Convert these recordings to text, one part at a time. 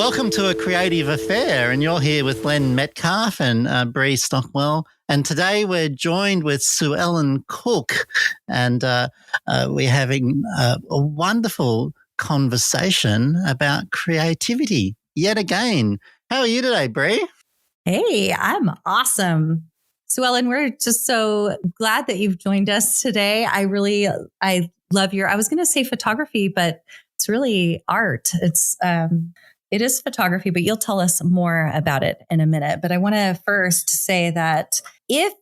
welcome to A Creative Affair, and you're here with Len Metcalf and Bree Stockwell. And today we're joined with Suellen Cook, and we're having a wonderful conversation about creativity yet again. How are you today, Bree? Hey, I'm awesome. Suellen, we're just so glad that you've joined us today. I love I was going to say photography, but it's really art. It is photography, but you'll tell us more about it in a minute. But I want to first say that if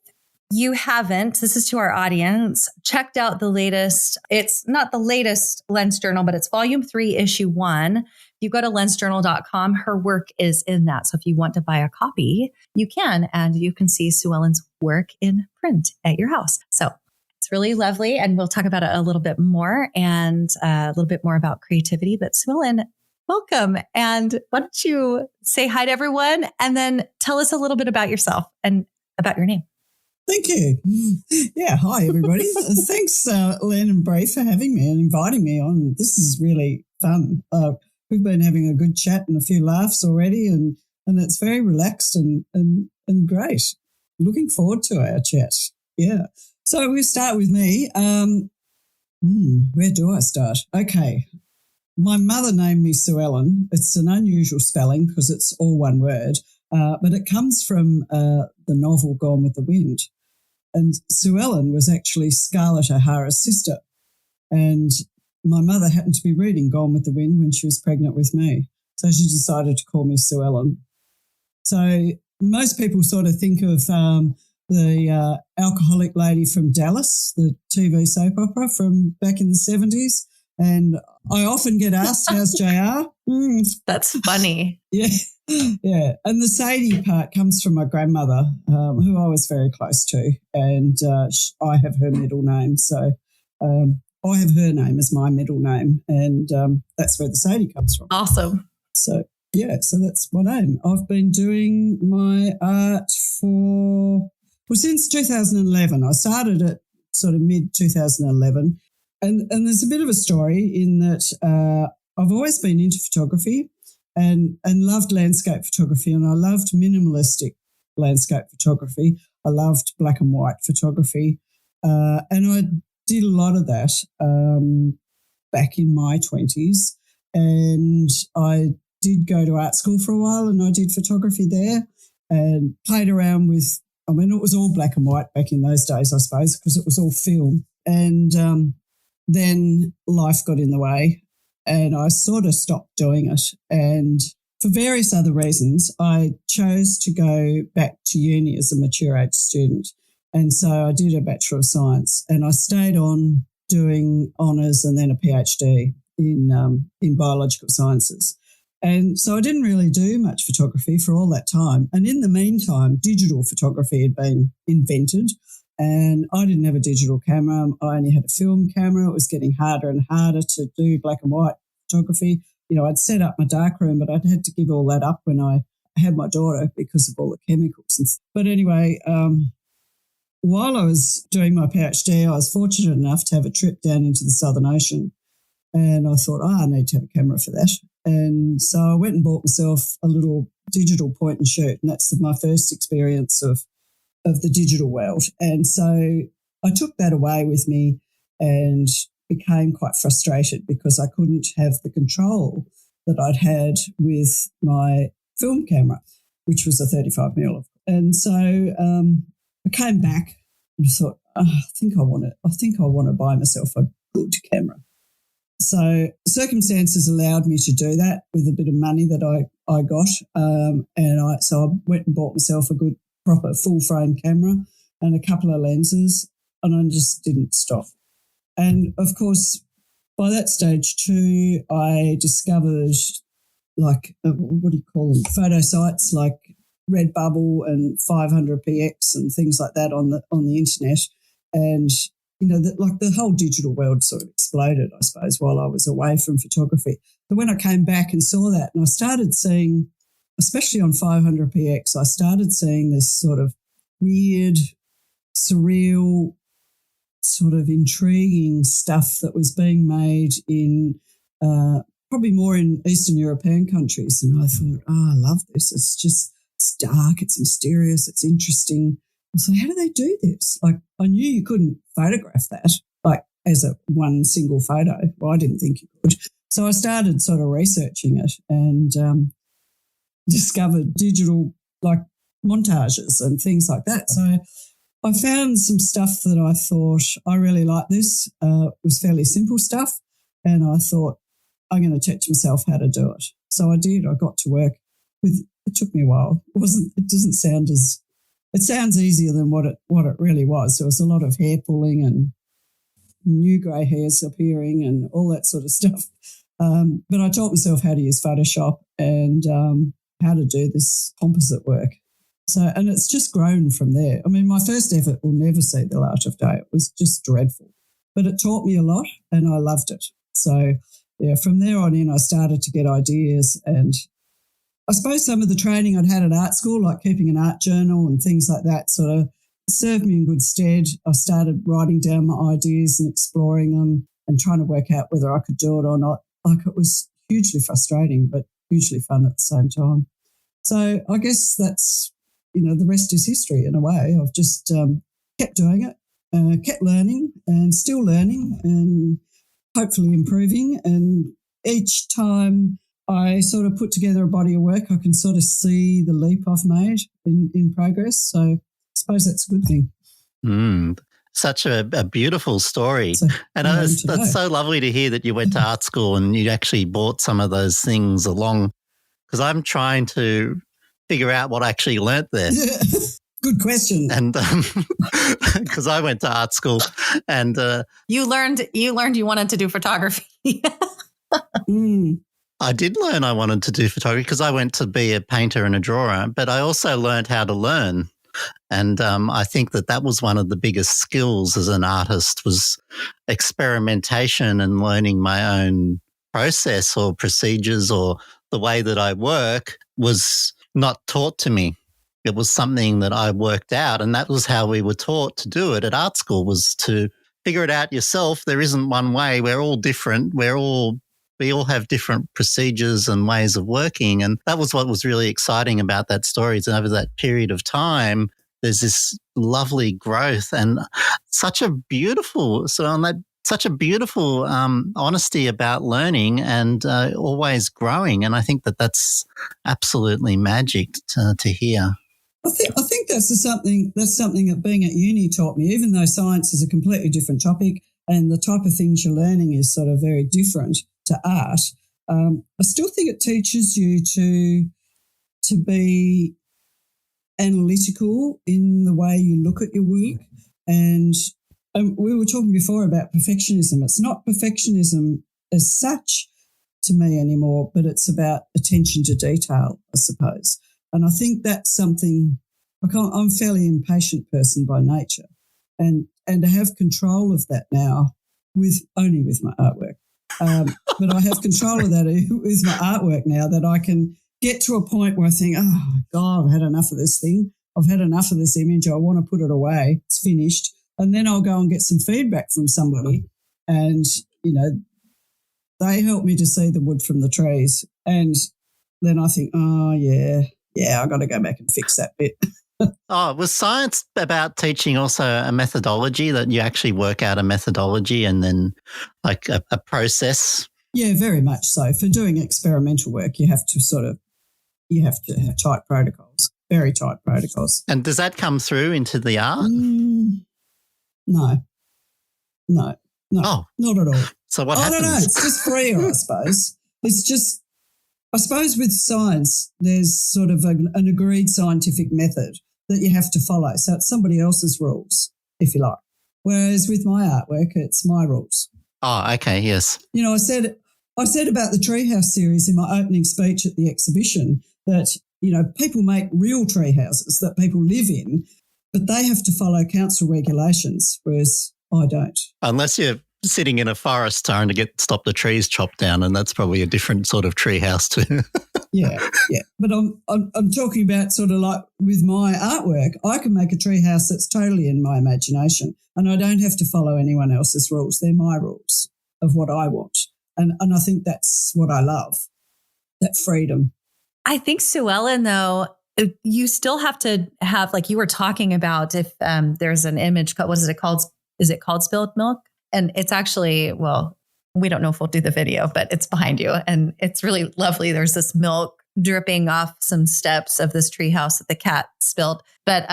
you haven't, this is to our audience, checked out the latest, it's not the latest Lens Journal, but it's volume 3, issue 1. If you go to lensjournal.com, her work is in that. So if you want to buy a copy, you can, and you can see Suellen's work in print at your house. So it's really lovely. And we'll talk about it a little bit more and a little bit more about creativity. But Suellen, welcome. And why don't you say hi to everyone and then tell us a little bit about yourself and about your name. Thank you. Yeah, hi, everybody. Thanks, Len and Bree, for having me and inviting me on. This is really fun. We've been having a good chat and a few laughs already, and it's very relaxed and great. Looking forward to our chat. Yeah. So we'll start with me. Where do I start? Okay. My mother named me Suellen. It's an unusual spelling because it's all one word, but it comes from the novel Gone with the Wind. And Suellen was actually Scarlett O'Hara's sister. And my mother happened to be reading Gone with the Wind when she was pregnant with me. So she decided to call me Suellen. So most people sort of think of the alcoholic lady from Dallas, the TV soap opera from back in the 70s. And I often get asked, how's JR? That's funny. Yeah. Yeah. And the Sadie part comes from my grandmother, who I was very close to. And I have her middle name. So I have her name as my middle name. And that's where the Sadie comes from. Awesome. So, yeah, so that's my name. I've been doing my art since 2011. I started at sort of mid-2011. And there's a bit of a story in that I've always been into photography and loved landscape photography, and I loved minimalistic landscape photography. I loved black and white photography, and I did a lot of that back in my 20s. And I did go to art school for a while, and I did photography there and played around with, it was all black and white back in those days, I suppose, because it was all film. And then life got in the way and I sort of stopped doing it. And for various other reasons, I chose to go back to uni as a mature age student. And so I did a Bachelor of Science and I stayed on doing honours and then a PhD in biological sciences. And so I didn't really do much photography for all that time. And in the meantime, digital photography had been invented. And I didn't have a digital camera. I only had a film camera. It was getting harder and harder to do black and white photography. I'd set up my darkroom, but I'd had to give all that up when I had my daughter because of all the chemicals. But anyway, while I was doing my PhD, I was fortunate enough to have a trip down into the Southern Ocean. And I thought, I need to have a camera for that. And so I went and bought myself a little digital point and shoot. And that's my first experience of the digital world. And so I took that away with me and became quite frustrated because I couldn't have the control that I'd had with my film camera, which was a 35mm. And so I came back and thought, I think I want to buy myself a good camera. So circumstances allowed me to do that with a bit of money that I got. So I went and bought myself a good proper full-frame camera and a couple of lenses, and I just didn't stop. And, of course, by that stage too, I discovered, photo sites like Redbubble and 500px and things like that on the internet. And, the whole digital world sort of exploded, I suppose, while I was away from photography. But when I came back and saw that, and I started seeing, especially on 500px, I started seeing this sort of weird, surreal, sort of intriguing stuff that was being made in probably more in Eastern European countries. And I thought, I love this. It's dark, it's mysterious, it's interesting. I was like, how do they do this? Like, I knew you couldn't photograph that, like as a one single photo. Well, I didn't think you could. So I started sort of researching it and discovered digital like montages and things like that. So I found some stuff that I thought, I really like this. It was fairly simple stuff. And I thought, I'm going to teach myself how to do it. So I did. I got to work with, it took me a while. It sounds easier than what it really was. There was a lot of hair pulling and new grey hairs appearing and all that sort of stuff. But I taught myself how to use Photoshop and how to do this composite work. So, and it's just grown from there. I mean, my first effort will never see the light of day. It was just dreadful. But it taught me a lot and I loved it. So, yeah, from there on in, I started to get ideas, and I suppose some of the training I'd had at art school, like keeping an art journal and things like that, sort of served me in good stead. I started writing down my ideas and exploring them and trying to work out whether I could do it or not. Like, it was hugely frustrating, but hugely fun at the same time. So I guess that's, the rest is history in a way. I've just kept doing it, kept learning and still learning and hopefully improving. And each time I sort of put together a body of work, I can sort of see the leap I've made in progress. So I suppose that's a good thing. Such a beautiful story. And that's so lovely to hear that you went to art school and you actually brought some of those things along, because I'm trying to figure out what I actually learnt there. Good question. And because I went to art school and you learned you wanted to do photography. I did learn I wanted to do photography because I went to be a painter and a drawer, but I also learned how to learn. And I think that was one of the biggest skills as an artist, was experimentation and learning my own process or procedures, or the way that I work was not taught to me. It was something that I worked out, and that was how we were taught to do it at art school, was to figure it out yourself. There isn't one way. We're all different. We all have different procedures and ways of working. And that was what was really exciting about that story, is over that period of time, there's this lovely growth and such a beautiful honesty about learning and always growing. And I think that's absolutely magic to hear. I think that's something that being at uni taught me, even though science is a completely different topic and the type of things you're learning is sort of very different to art. I still think it teaches you to be analytical in the way you look at your work. And we were talking before about perfectionism. It's not perfectionism as such to me anymore, but it's about attention to detail, I suppose. And I think that's something, I'm a fairly impatient person by nature, and to have control of that now only with my artwork. But I have control of that with my artwork now, that I can get to a point where I think, oh, God, I've had enough of this thing. I've had enough of this image. I want to put it away. It's finished. And then I'll go and get some feedback from somebody, and, they help me to see the wood from the trees. And then I think, oh, yeah, I got to go back and fix that bit. Was science about teaching also a methodology, that you actually work out a methodology and then like a process? Yeah, very much so. For doing experimental work, you have to have tight protocols, very tight protocols. And does that come through into the art? No, oh. Not at all. So what happens? I don't know. It's just freer, I suppose. It's just, I suppose with science, there's sort of an agreed scientific method that you have to follow. So it's somebody else's rules, if you like. Whereas with my artwork, it's my rules. Oh, okay, yes. I said about the Treehouse series in my opening speech at the exhibition that, people make real tree houses that people live in, but they have to follow council regulations, whereas I don't. Unless you're sitting in a forest trying to stop the trees chopped down, and that's probably a different sort of tree house too. Yeah. But I'm talking about sort of like with my artwork, I can make a tree house that's totally in my imagination, and I don't have to follow anyone else's rules. They're my rules of what I want. And I think that's what I love, that freedom. I think, Suellen, though, you still have to have, like you were talking about, if there's an image, what is it called? Is it called Spilt Milk? And it's actually, well, we don't know if we'll do the video, but it's behind you. And it's really lovely. There's this milk dripping off some steps of this treehouse that the cat spilled. But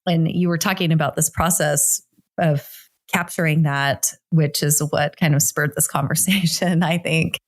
when you were talking about this process of capturing that, which is what kind of spurred this conversation, I think.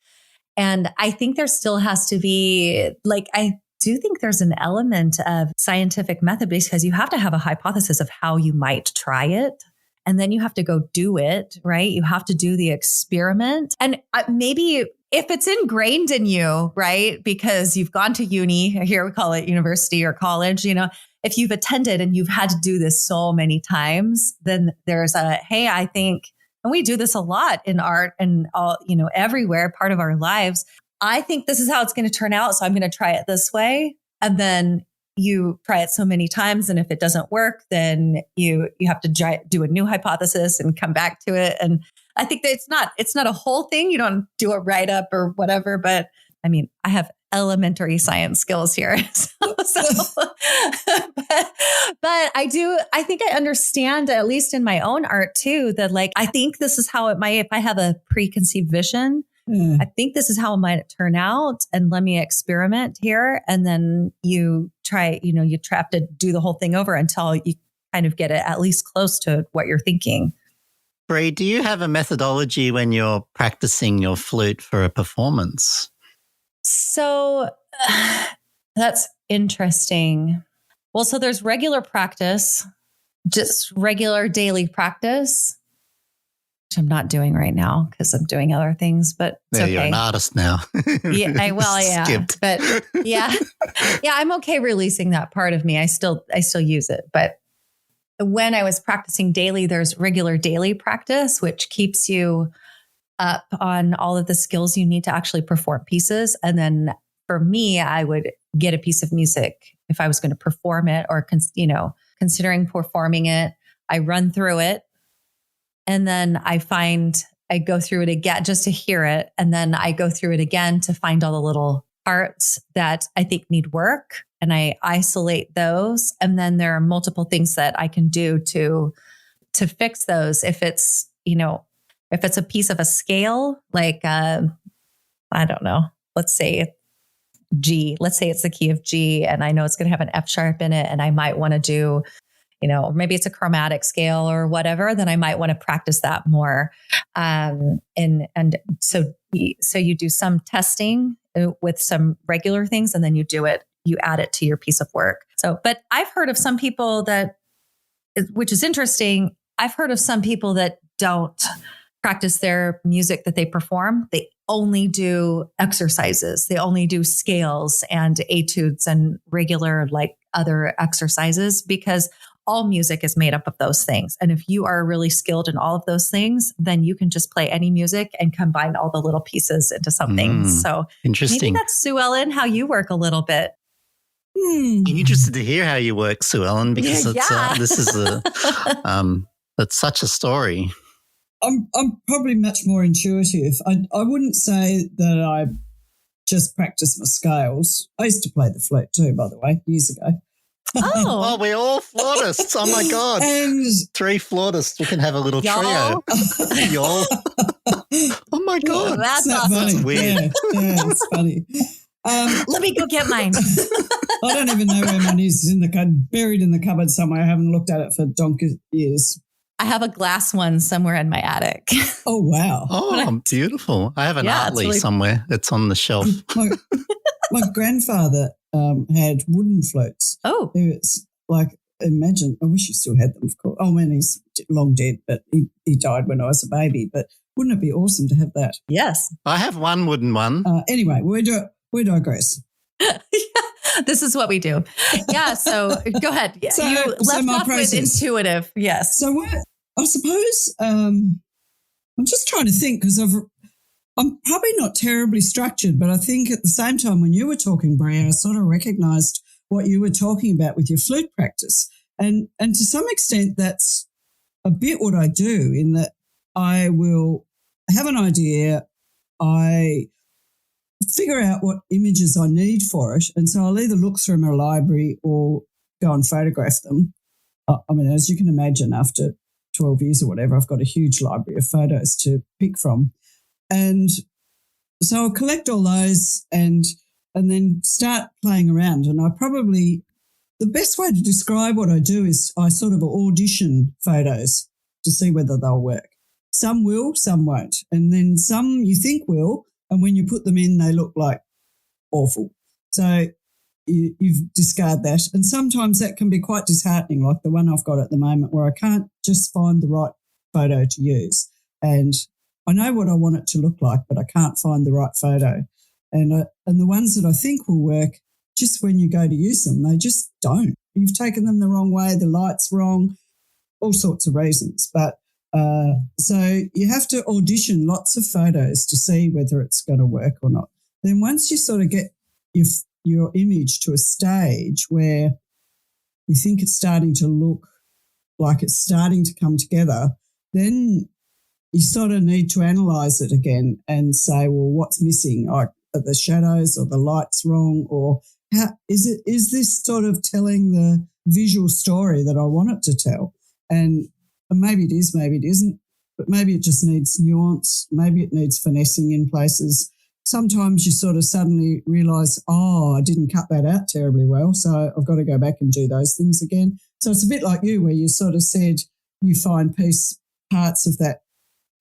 And I think there still has to be, like, I do think there's an element of scientific method, because you have to have a hypothesis of how you might try it. And then you have to go do it, right? You have to do the experiment. And maybe if it's ingrained in you, right? Because you've gone to uni, here we call it university or college, if you've attended and you've had to do this so many times, then there's hey, I think, and we do this a lot in art and all, everywhere, part of our lives. I think this is how it's going to turn out. So I'm going to try it this way. And then you try it so many times. And if it doesn't work, then you have to do a new hypothesis and come back to it. And I think that it's not a whole thing. You don't do it right up or whatever. But I mean, I have elementary science skills here. But I think I understand, at least in my own art too, that like, I think this is how it might, if I have a preconceived vision, I think this is how it might turn out, and let me experiment here. And then you try, you have to do the whole thing over until you kind of get it at least close to what you're thinking. Bree, do you have a methodology when you're practicing your flute for a performance? So that's interesting. Well, so there's regular practice, just regular daily practice, which I'm not doing right now because I'm doing other things, but it's okay. You're an artist now. Yeah. Skipped. But yeah, I'm okay releasing that part of me. I still use it. But when I was practicing daily, there's regular daily practice, which keeps you up on all of the skills you need to actually perform pieces. And then for me, I would get a piece of music if I was going to perform it, or, considering performing it. I run through it. And then I go through it again just to hear it. And then I go through it again to find all the little parts that I think need work. And I isolate those. And then there are multiple things that I can do to fix those. If it's, if it's a piece of a scale, like, I don't know, let's say G, let's say it's the key of G, and I know it's going to have an F sharp in it. And I might want to do, maybe it's a chromatic scale or whatever, then I might want to practice that more. And so you do some testing with some regular things, and then you add it to your piece of work. So, but I've heard of some people which is interesting. I've heard of some people that don't practice their music that they perform. They only do exercises. They only do scales and etudes and regular, like, other exercises, because all music is made up of those things. And if you are really skilled in all of those things, then you can just play any music and combine all the little pieces into something. So interesting. Maybe that's, Suellen, how you work a little bit. I'm interested to hear how you work, Suellen, because this is it's such a story. I'm probably much more intuitive. I wouldn't say that I just practice my scales. I used to play the flute too, by the way, years ago. Oh, we're all flautists. Oh, my God. And 3 flautists. We can have a little trio. Y'all. Oh, my God. That's awesome. That's weird. Yeah, it's funny. Let me go get mine. I don't even know where mine is. It's buried in the cupboard somewhere. I haven't looked at it for donkey years. I have a glass one somewhere in my attic. Oh, wow. Oh, beautiful. I have an Artley somewhere. It's on the shelf. My grandfather had wooden flutes. Oh. It's like, imagine, I wish he still had them, of course. Oh, man, he's long dead, but he died when I was a baby. But wouldn't it be awesome to have that? Yes. I have one wooden one. Anyway, we digress. This is what we do. Yeah, so go ahead. Yeah, you left off with intuitive. Yes. So I suppose I'm just trying to think, because I'm probably not terribly structured, but I think at the same time when you were talking, Brea, I sort of recognized what you were talking about with your flute practice. And to some extent, that's a bit what I do, in that I will have an idea, I figure out what images I need for it. And so I'll either look through my library or go and photograph them. I mean, as you can imagine, after 12 years or whatever, I've got a huge library of photos to pick from. And so I'll collect all those and then start playing around. And the best way to describe what I do is I sort of audition photos to see whether they'll work. Some will, some won't. And then some you think will, and when you put them in, they look like awful. So you discard that. And sometimes that can be quite disheartening, like the one I've got at the moment where I can't just find the right photo to use. And I know what I want it to look like, but I can't find the right photo. And the ones that I think will work, just when you go to use them, they just don't. You've taken them the wrong way, the light's wrong, all sorts of reasons. But so you have to audition lots of photos to see whether it's going to work or not. Then once you sort of get your image to a stage where you think it's starting to look like it's starting to come together, then you sort of need to analyse it again and say, well, what's missing? Are the shadows or the light's wrong? Or how is this sort of telling the visual story that I want it to tell? And maybe it is, maybe it isn't, but maybe it just needs nuance. Maybe it needs finessing in places. Sometimes you sort of suddenly realise, I didn't cut that out terribly well, so I've got to go back and do those things again. So it's a bit like you, where you sort of said you find parts of that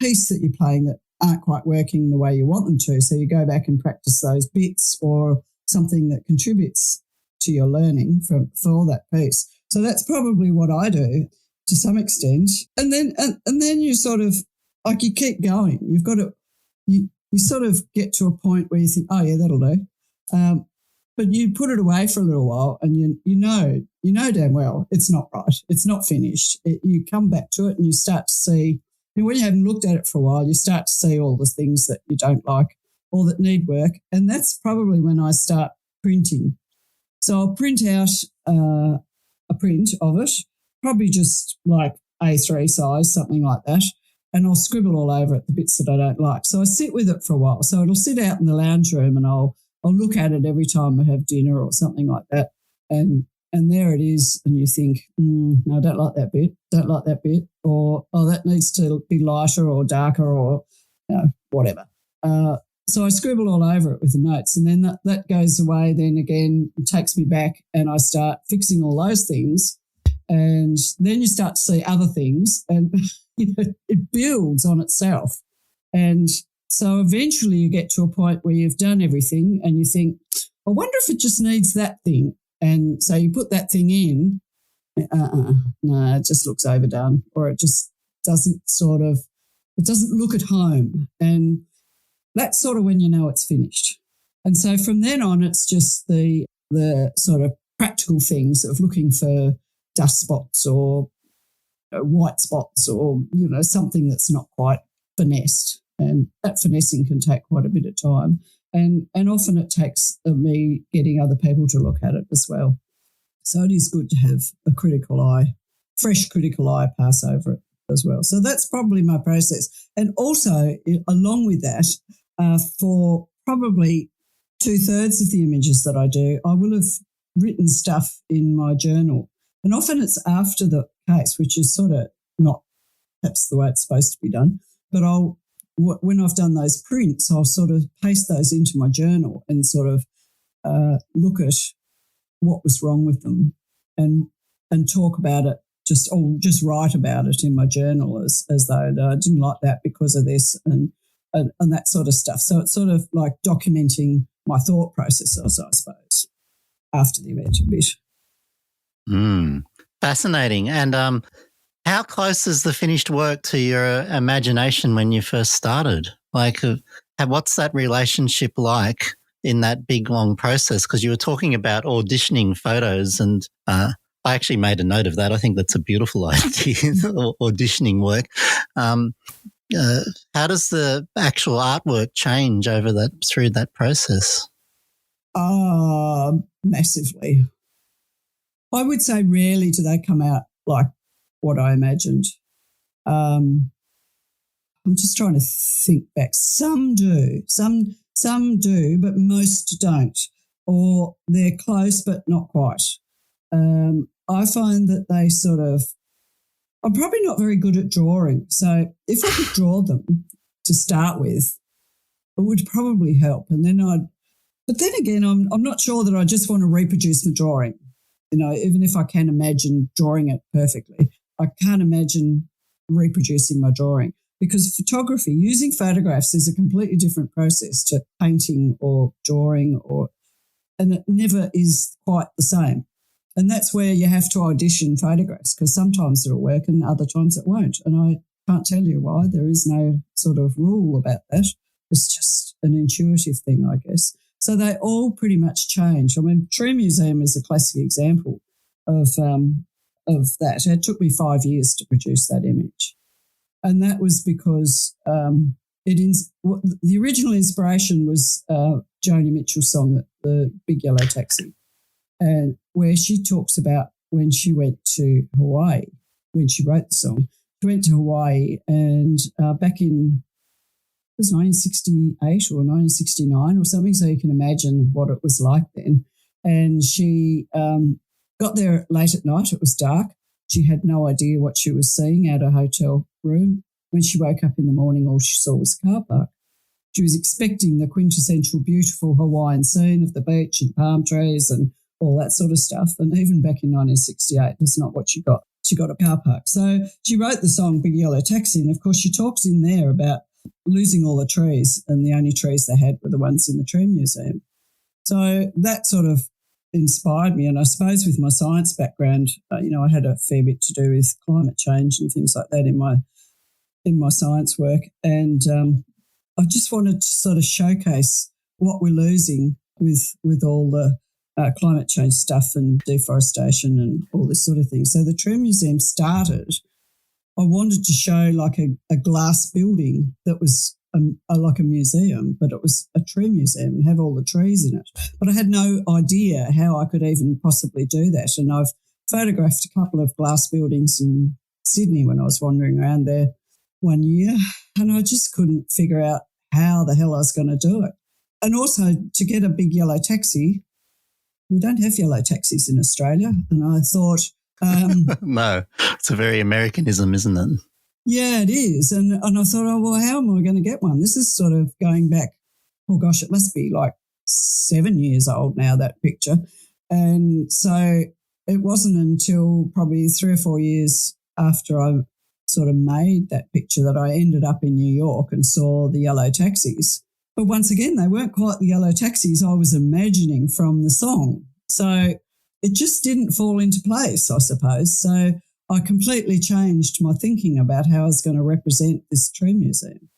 piece that you're playing that aren't quite working the way you want them to, so you go back and practice those bits or something that contributes to your learning for that piece. So that's probably what I do to some extent. And then you sort of, like, you keep going. You've got to, you sort of get to a point where you think, oh, yeah, that'll do. But you put it away for a little while and you know damn well it's not right. It's not finished. You come back to it and you start to see, when you haven't looked at it for a while, you start to see all the things that you don't like or that need work. And that's probably when I start printing. So I'll print out a print of it, probably just like A3 size, something like that, and I'll scribble all over it the bits that I don't like. So I sit with it for a while. So it'll sit out in the lounge room and I'll look at it every time I have dinner or something like that. And there it is, and you think, no, I don't like that bit, or, oh, that needs to be lighter or darker or whatever. So I scribble all over it with the notes, and then that goes away. Then again, it takes me back and I start fixing all those things, and then you start to see other things, and it builds on itself. And so eventually you get to a point where you've done everything and you think, I wonder if it just needs that thing. And so you put that thing in, no, it just looks overdone, or it just doesn't it doesn't look at home. And that's sort of when you know it's finished. And so from then on, it's just the sort of practical things of looking for dust spots or white spots or, something that's not quite finessed. And that finessing can take quite a bit of time. And often it takes me getting other people to look at it as well. So it is good to have a critical eye, fresh critical eye pass over it as well. So that's probably my process. And also, along with that, for probably 2/3 of the images that I do, I will have written stuff in my journal. And often it's after the case, which is sort of not perhaps the way it's supposed to be done. But when I've done those prints, I'll sort of paste those into my journal and sort of look at what was wrong with them and talk about it, just write about it in my journal as though I didn't like that because of this and that sort of stuff. So it's sort of like documenting my thought processes, I suppose, after the event a bit. Fascinating. And how close is the finished work to your imagination when you first started? Like, what's that relationship like in that big, long process? Because you were talking about auditioning photos, and I actually made a note of that. I think that's a beautiful idea, auditioning work. How does the actual artwork change through that process? Massively. I would say rarely do they come out like what I imagined. I'm just trying to think back. Some do, but most don't, or they're close but not quite. I find that they sort of, I'm probably not very good at drawing. So if I could draw them to start with, it would probably help. And then but then again, I'm not sure that I just want to reproduce the drawing. Even if I can imagine drawing it perfectly, I can't imagine reproducing my drawing, because photography, using photographs, is a completely different process to painting or drawing, and it never is quite the same. And that's where you have to audition photographs, because sometimes it'll work and other times it won't. And I can't tell you why. There is no sort of rule about that. It's just an intuitive thing, I guess. So they all pretty much change. I mean, Tree Museum is a classic example of that. It took me 5 years to produce that image. And that was because the original inspiration was Joni Mitchell's song, The Big Yellow Taxi, and where she talks about when she went to Hawaii, when she wrote the song. She went to Hawaii and back in, it was 1968 or 1969 or something, so you can imagine what it was like then. And she got there late at night. It was dark. She had no idea what she was seeing out her hotel room. When she woke up in the morning, all she saw was a car park. She was expecting the quintessential beautiful Hawaiian scene of the beach and palm trees and all that sort of stuff. And even back in 1968, that's not what she got. She got a car park. So she wrote the song Big Yellow Taxi, and, of course, she talks in there about losing all the trees, and the only trees they had were the ones in the Tree Museum. So that sort of inspired me, and I suppose with my science background, I had a fair bit to do with climate change and things like that in my science work, and I just wanted to sort of showcase what we're losing with all the climate change stuff and deforestation and all this sort of thing. So the Tree Museum started, I wanted to show like a glass building that was like a museum, but it was a tree museum and have all the trees in it. But I had no idea how I could even possibly do that. And I've photographed a couple of glass buildings in Sydney when I was wandering around there one year, and I just couldn't figure out how the hell I was going to do it. And also to get a big yellow taxi, we don't have yellow taxis in Australia. And I thought... no, it's a very Americanism, isn't it? Yeah, it is. And I thought, how am I going to get one? This is sort of going back, it must be like 7 years old now, that picture. And so it wasn't until probably 3 or 4 years after I sort of made that picture that I ended up in New York and saw the yellow taxis. But once again, they weren't quite the yellow taxis I was imagining from the song. So it just didn't fall into place, I suppose. So I completely changed my thinking about how I was going to represent this tree museum.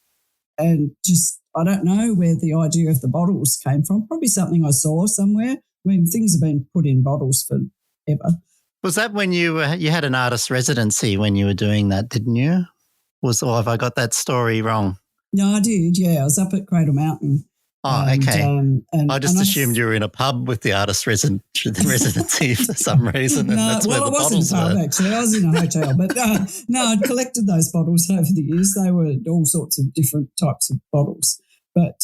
And just, I don't know where the idea of the bottles came from. Probably something I saw somewhere. I mean, things have been put in bottles forever. Was that when you had an artist residency when you were doing that, didn't you? Or have I got that story wrong? No, I did, yeah. I was up at Cradle Mountain. Oh, okay. I just assumed you were in a pub with the artist residency for some reason, and that's where the bottles were. I wasn't in a pub, actually. I was in a hotel. But no, I'd collected those bottles over the years. They were all sorts of different types of bottles. But,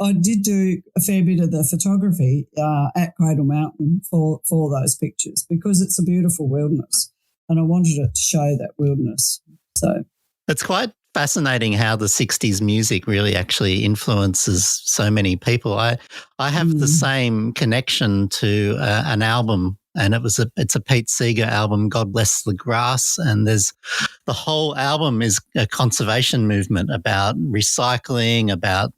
I did do a fair bit of the photography at Cradle Mountain for those pictures, because it's a beautiful wilderness and I wanted it to show that wilderness. So it's quite fascinating how the 60s music really actually influences so many people. I have the same connection to an album, and it's a Pete Seeger album, God Bless the Grass, and the whole album is a conservation movement about recycling, about,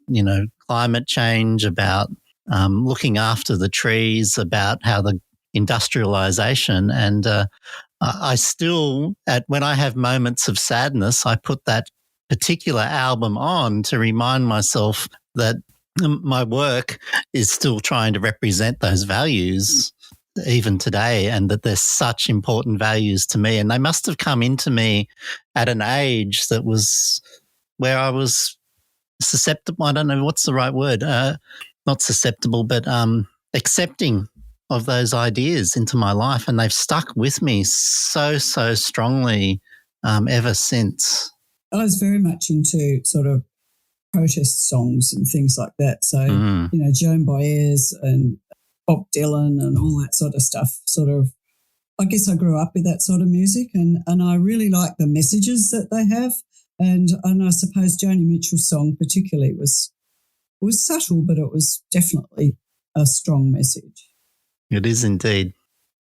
climate change, about looking after the trees, about how the industrialization, and I still, when I have moments of sadness, I put that particular album on to remind myself that my work is still trying to represent those values even today, and that there's such important values to me. And they must have come into me at an age that was where I was susceptible. I don't know what's the right word. Not susceptible, but accepting of those ideas into my life. And they've stuck with me so strongly ever since. was very much into sort of protest songs and things like that. So, Joan Baez and Bob Dylan and all that sort of stuff. Sort of, I guess I grew up with that sort of music, and I really like the messages that they have. And I suppose Joni Mitchell's song particularly was subtle, but it was definitely a strong message. It is indeed.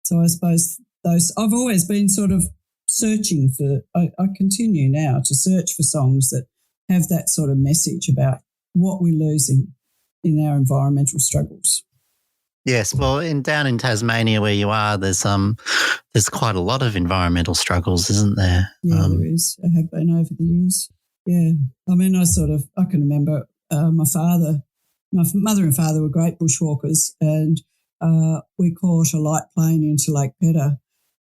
So I suppose I've always been sort of searching for, I continue now to search for songs that have that sort of message about what we're losing in our environmental struggles. Yes, well, down in Tasmania where you are, there's quite a lot of environmental struggles, isn't there? Yeah, there is. There have been over the years. Yeah, I mean, I can remember my mother and father were great bushwalkers, and we caught a light plane into Lake Pedder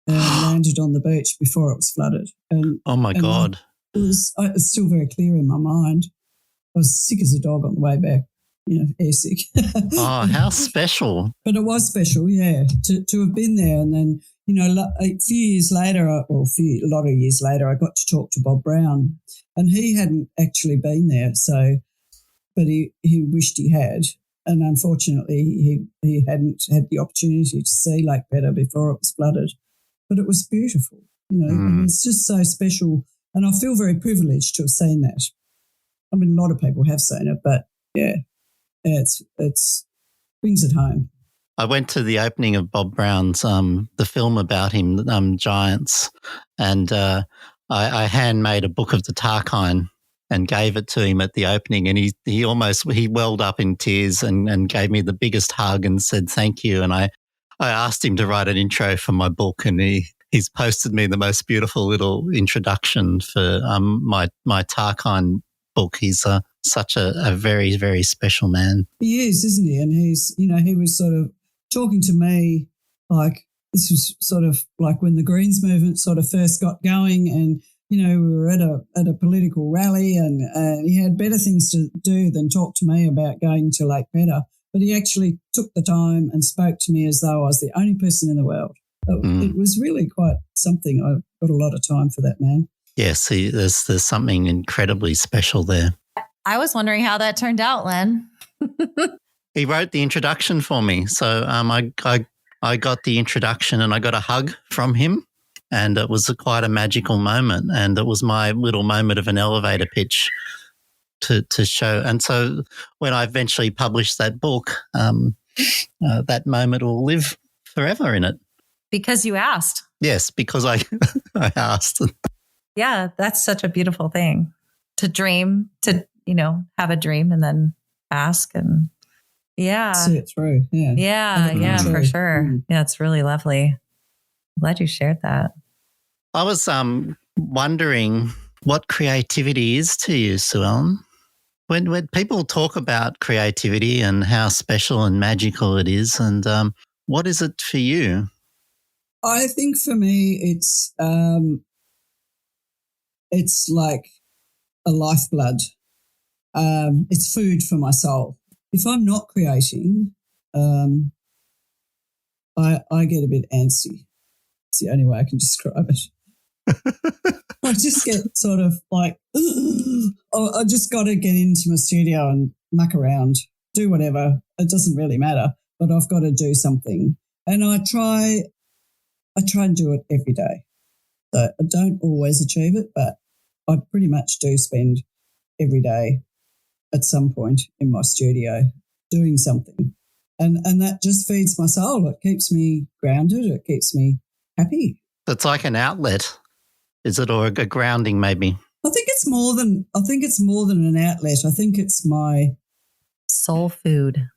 and landed on the beach before it was flooded. And oh my God! It's still very clear in my mind. I was sick as a dog on the way back. Airsick. Oh, how special. But it was special, yeah, to have been there. And then, a few years later, a lot of years later, I got to talk to Bob Brown, and he hadn't actually been there, but he wished he had. And unfortunately, he hadn't had the opportunity to see Lake Pedder before it was flooded. But it was beautiful, and it's just so special. And I feel very privileged to have seen that. I mean, a lot of people have seen it, but yeah. It's brings it home. I went to the opening of Bob Brown's the film about him, Giants, and I handmade a book of the Tarkine and gave it to him at the opening, and he welled up in tears and gave me the biggest hug and said thank you. And I asked him to write an intro for my book, and he's posted me the most beautiful little introduction for my Tarkine book. He's such a very, very special man. He is, isn't he? And he was sort of talking to me like this was sort of like when the Greens movement sort of first got going, and, we were at a political rally, and he had better things to do than talk to me about going to Lake Pedder. But he actually took the time and spoke to me as though I was the only person in the world. It was really quite something. I've got a lot of time for that man. Yes, there's something incredibly special there. I was wondering how that turned out, Len. He wrote the introduction for me. So I got the introduction and I got a hug from him, and it was quite a magical moment, and it was my little moment of an elevator pitch to show. And so when I eventually published that book, that moment will live forever in it. Because you asked. Yes, because I asked. Yeah, that's such a beautiful thing to dream, to, have a dream and then ask and see it through. Yeah, for sure. Yeah, it's really lovely. Glad you shared that. I was wondering what creativity is to you, Suellen. When people talk about creativity and how special and magical it is, and what is it for you? I think for me it's like a lifeblood. It's food for my soul. If I'm not creating, I get a bit antsy. It's the only way I can describe it. I just get sort of like, I just got to get into my studio and muck around, do whatever. It doesn't really matter, but I've got to do something. And I try and do it every day. So I don't always achieve it, but I pretty much do spend every day at some point in my studio doing something. And that just feeds my soul. It keeps me grounded. It keeps me happy. It's like an outlet, is it, or a grounding maybe? I think it's more than an outlet. I think it's my soul food.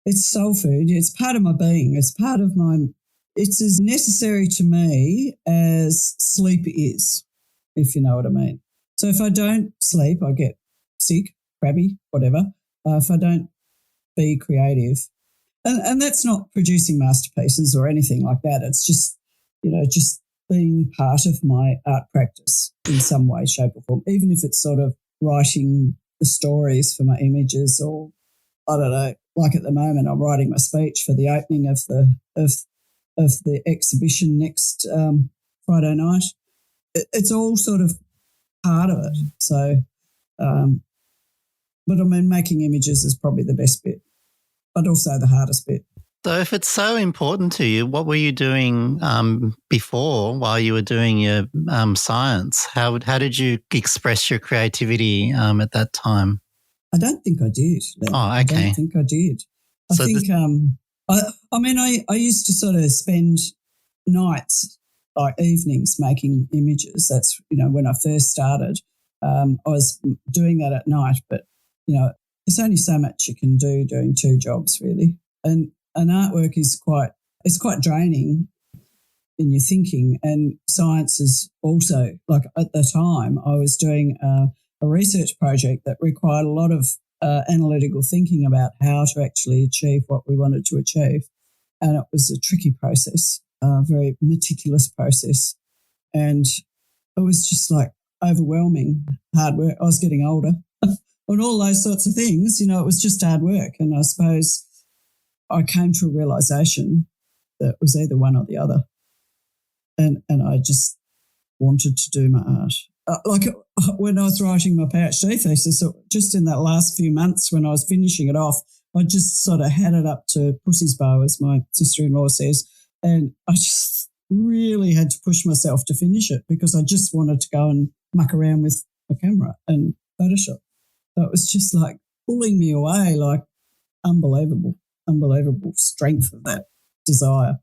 It's soul food. It's part of my being. It's as necessary to me as sleep is, if you know what I mean. So if I don't sleep, I get sick, crabby, whatever. If I don't be creative, and that's not producing masterpieces or anything like that. It's just, just being part of my art practice in some way, shape or form, even if it's sort of writing the stories for my images, or I don't know, like at the moment I'm writing my speech for the opening of the exhibition next Friday night. It's all sort of part of it. So, but I mean, making images is probably the best bit, but also the hardest bit. So if it's so important to you, what were you doing before while you were doing your science? How did you express your creativity at that time? I don't think I did. Oh, okay. I don't think I did. I used to sort of spend nights, like evenings, making images. That's, when I first started, I was doing that at night, but, there's only so much you can do doing two jobs really. And artwork is quite draining in your thinking, and science is also, like at the time I was doing a research project that required a lot of analytical thinking about how to actually achieve what we wanted to achieve. And it was a tricky process, a very meticulous process. And it was just like overwhelming hard work. I was getting older and all those sorts of things, it was just hard work. And I suppose I came to a realisation that it was either one or the other. And I just wanted to do my art. Like when I was writing my PhD thesis, just in that last few months when I was finishing it off, I just sort of had it up to pussy's bow, as my sister-in-law says, and I just really had to push myself to finish it because I just wanted to go and muck around with a camera and Photoshop. So it was just like pulling me away, like unbelievable strength of that desire.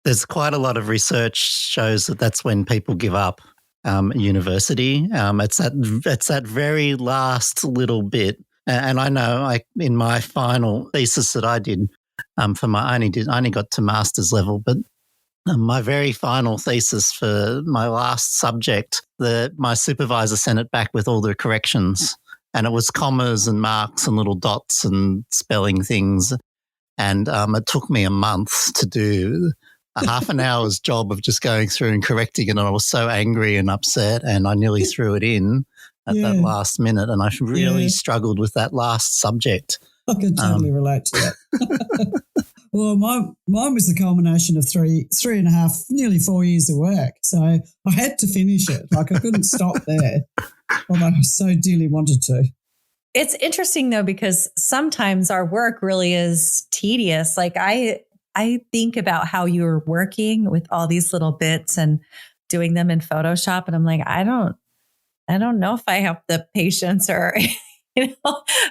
There's quite a lot of research shows that that's when people give up at university. It's that very last little bit. And I know in my final thesis that I did I only got to master's level, but my very final thesis for my last subject, my supervisor sent it back with all the corrections, and it was commas and marks and little dots and spelling things. And it took me a month to do a half an hour's job of just going through and correcting it. And I was so angry and upset, and I nearly threw it in at that last minute. And I really struggled with that last subject. I can totally relate to that. Well, mine was the culmination of 3.5, nearly 4 years of work. So I had to finish it. Like I couldn't stop there, although I so dearly wanted to. It's interesting though, because sometimes our work really is tedious. Like I think about how you're working with all these little bits and doing them in Photoshop. And I'm like, I don't know if I have the patience or,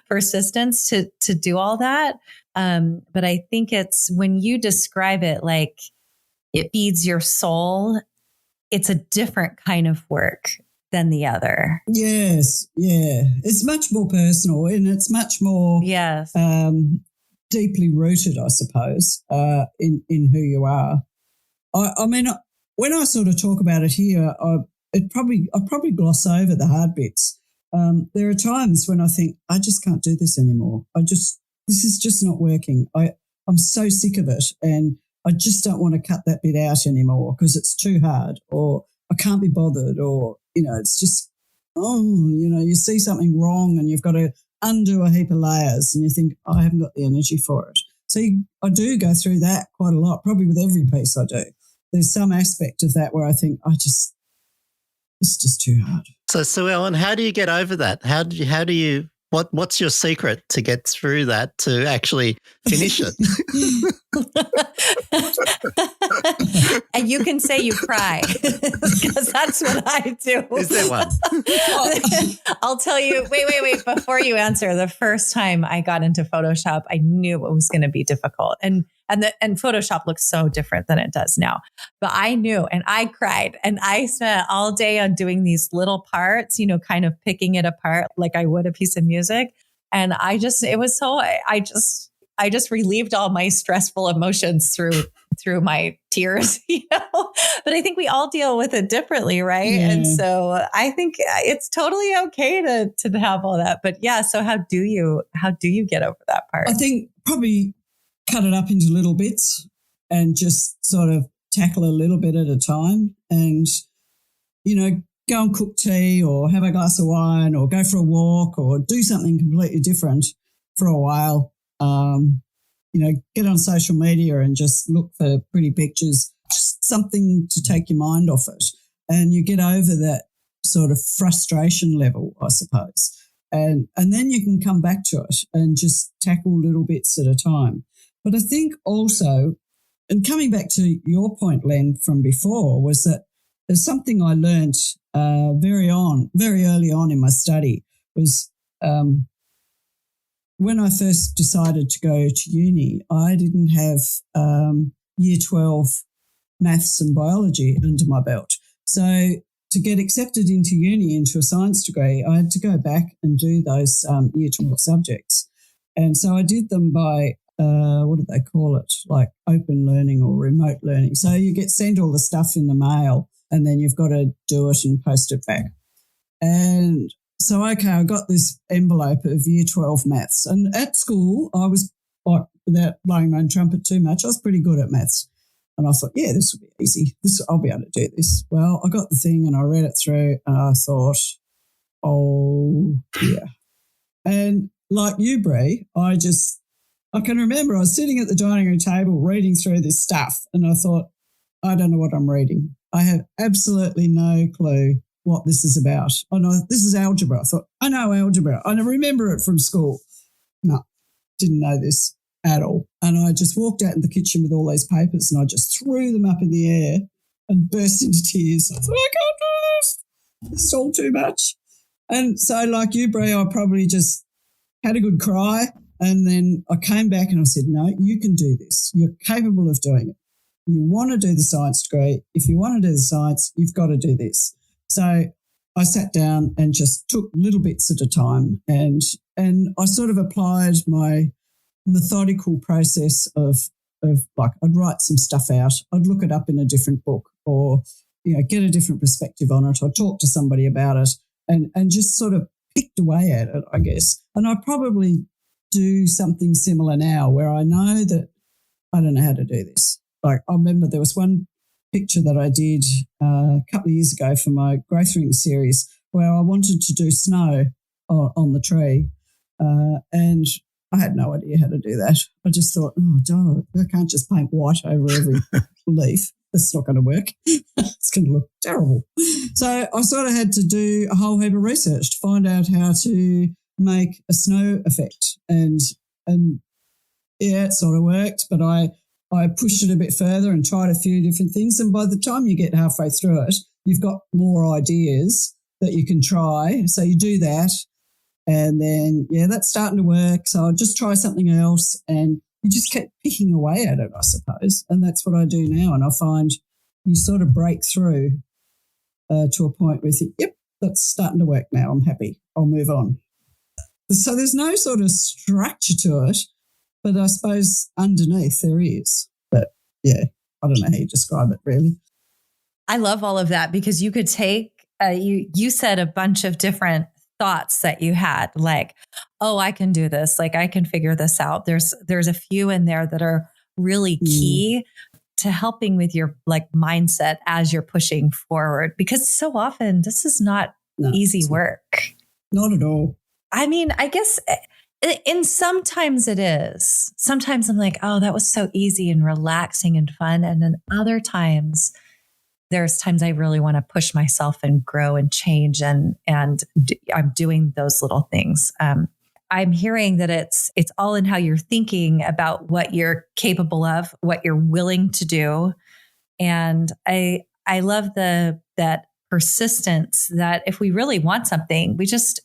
persistence to do all that. But I think it's when you describe it, like it feeds your soul, it's a different kind of work than the other. Yes. Yeah. It's much more personal and it's much more deeply rooted, I suppose, in who you are. I mean, when I sort of talk about it here, I probably gloss over the hard bits. There are times when I think, I just can't do this anymore. This is just not working. I'm so sick of it and I just don't want to cut that bit out anymore because it's too hard, or I can't be bothered, or, it's just, you see something wrong and you've got to undo a heap of layers and you think, I haven't got the energy for it. So I do go through that quite a lot, probably with every piece I do. There's some aspect of that where I think it's just too hard. So, Suellen, how do you get over that? How do you what's your secret to get through that, to actually finish it? And you can say you cry because that's what I do. Is there one? I'll tell you. Wait. Before you answer, the first time I got into Photoshop, I knew it was going to be difficult. And Photoshop looks so different than it does now. But I knew, and I cried, and I spent all day on doing these little parts, kind of picking it apart like I would a piece of music. And I just relieved all my stressful emotions through my tears, But I think we all deal with it differently, right? Yeah. And so I think it's totally okay to have all that. But yeah, so how do you get over that part? I think probably cut it up into little bits and just sort of tackle a little bit at a time, and go and cook tea or have a glass of wine or go for a walk or do something completely different for a while. Get on social media and just look for pretty pictures, just something to take your mind off it. And you get over that sort of frustration level, I suppose. And then you can come back to it and just tackle little bits at a time. But I think also, and coming back to your point, Len, from before, was that there's something I learnt very early on in my study was when I first decided to go to uni, I didn't have year 12 maths and biology under my belt. So to get accepted into uni, into a science degree, I had to go back and do those year 12 subjects. And so I did them by, what do they call it, like open learning or remote learning. So you get sent all the stuff in the mail and then you've got to do it and post it back. And so, okay, I got this envelope of year 12 maths. And at school, I was, like, without blowing my own trumpet too much, I was pretty good at maths. And I thought, yeah, this will be easy. I'll be able to do this. Well, I got the thing and I read it through and I thought, oh, yeah. And like you, Bree, I can remember I was sitting at the dining room table reading through this stuff and I thought, I don't know what I'm reading. I have absolutely no clue what this is about. I know this is algebra. I thought, I know algebra. I remember it from school. No, didn't know this at all. And I just walked out in the kitchen with all these papers and I just threw them up in the air and burst into tears. I thought, I can't do this. This is all too much. And so like you, Brie, I probably just had a good cry and then I came back and I said, no, you can do this. You're capable of doing it. You want to do the science degree. If you want to do the science, you've got to do this. So I sat down and just took little bits at a time and I sort of applied my methodical process of like I'd write some stuff out, I'd look it up in a different book or, get a different perspective on it or talk to somebody about it and just sort of picked away at it, I guess. And I probably do something similar now where I know that I don't know how to do this. Like I remember there was one picture that I did a couple of years ago for my growth ring series where I wanted to do snow on the tree and I had no idea how to do that. I just thought, oh, God, I can't just paint white over every leaf. That's not going to work. It's going to look terrible. So I sort of had to do a whole heap of research to find out how to make a snow effect. And yeah, it sort of worked, but I pushed it a bit further and tried a few different things. And by the time you get halfway through it, you've got more ideas that you can try. So you do that. And then, yeah, that's starting to work. So I'll just try something else and you just kept picking away at it, I suppose. And that's what I do now. And I find you sort of break through to a point where you think, yep, that's starting to work now. I'm happy. I'll move on. So there's no sort of structure to it, but I suppose underneath there is. But, yeah, I don't know how you describe it really. I love all of that because you could take, you said a bunch of different thoughts that you had, like, oh, I can do this. Like, I can figure this out. There's a few in there that are really key to helping with your like mindset as you're pushing forward, because so often this is not easy work. Not at all. I mean, I guess sometimes it is. Sometimes I'm like, oh, that was so easy and relaxing and fun. And then other times, there's times I really want to push myself and grow and change. And I'm doing those little things. I'm hearing that it's all in how you're thinking about what you're capable of, what you're willing to do. And I love that persistence that if we really want something, we just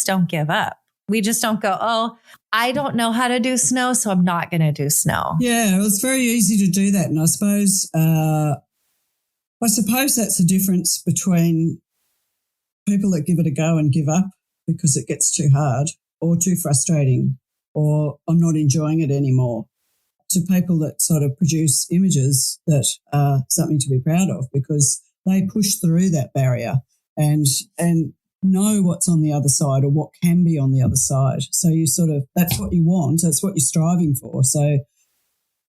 don't give up. We just don't go, oh, I don't know how to do snow, so I'm not going to do snow. Yeah, well, it's very easy to do that. And I suppose that's the difference between people that give it a go and give up because it gets too hard or too frustrating or I'm not enjoying it anymore, to people that sort of produce images that are something to be proud of because they push through that barrier and know what's on the other side or what can be on the other side. So you sort of, that's what you want, that's what you're striving for. So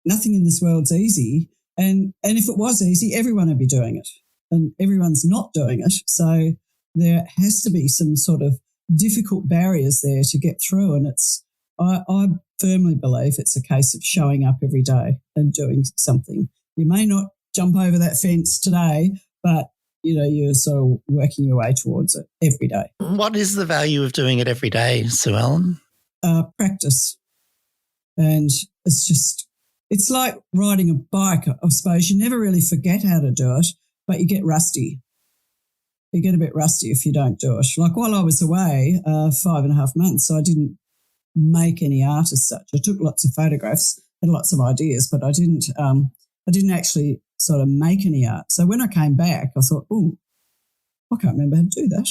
nothing in this world's easy. And if it was easy, everyone would be doing it and everyone's not doing it. So there has to be some sort of difficult barriers there to get through. And I firmly believe it's a case of showing up every day and doing something. You may not jump over that fence today, but you're sort of working your way towards it every day. What is the value of doing it every day, Suellen? Practice. And it's like riding a bike, I suppose. You never really forget how to do it, but you get rusty. You get a bit rusty if you don't do it. Like while I was away 5.5 months, I didn't make any art as such. I took lots of photographs, had lots of ideas, but I didn't actually sort of make any art. So when I came back, I thought, oh, I can't remember how to do that.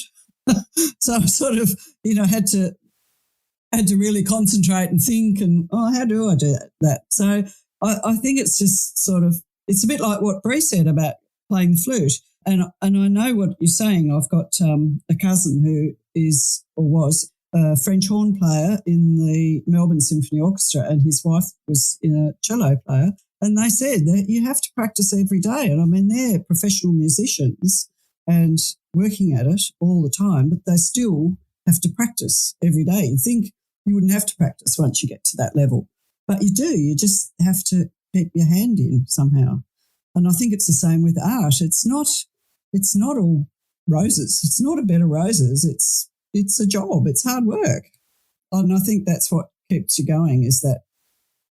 So I sort of, had to really concentrate and think and, how do I do that? So I think it's just sort of, it's a bit like what Bree said about playing the flute. And I know what you're saying. I've got a cousin who is or was a French horn player in the Melbourne Symphony Orchestra, and his wife was a cello player. And they said that you have to practice every day. And I mean, they're professional musicians and working at it all the time, but they still have to practice every day. You think you wouldn't have to practice once you get to that level, but you do. You just have to keep your hand in somehow. And I think it's the same with art. It's not all roses. It's not a bed of roses. It's a job. It's hard work. And I think that's what keeps you going, is that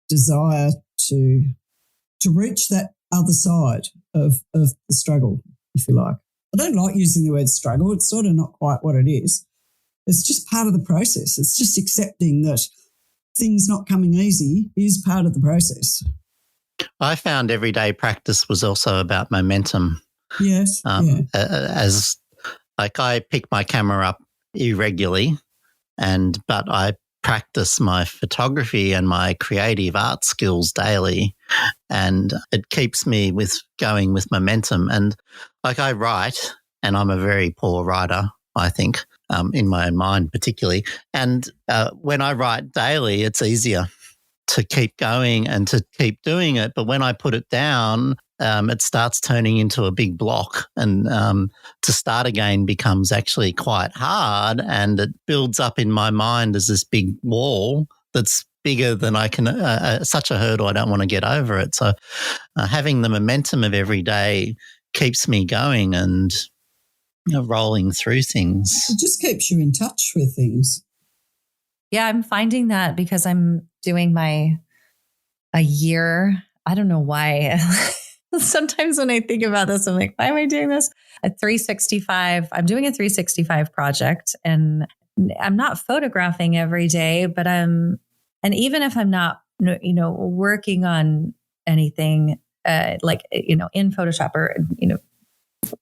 desire to reach that other side of the struggle, if you like. I don't like using the word struggle. It's sort of not quite what it is. It's just part of the process. It's just accepting that things not coming easy is part of the process. I found everyday practice was also about momentum. Yes. As like I pick my camera up irregularly, but I practice my photography and my creative art skills daily, and it keeps me going with momentum. And like I write, and I'm a very poor writer, I think, in my own mind particularly. And when I write daily, it's easier to keep going and to keep doing it. But when I put it down, it starts turning into a big block, and to start again becomes actually quite hard, and it builds up in my mind as this big wall that's bigger than I can, such a hurdle I don't want to get over it. So having the momentum of every day keeps me going and rolling through things. It just keeps you in touch with things. Yeah, I'm finding that because I'm doing a year. I don't know why. Sometimes when I think about this, I'm like, why am I doing this? I'm doing a 365 project, and I'm not photographing every day, but and even if I'm not, working on anything, in Photoshop or,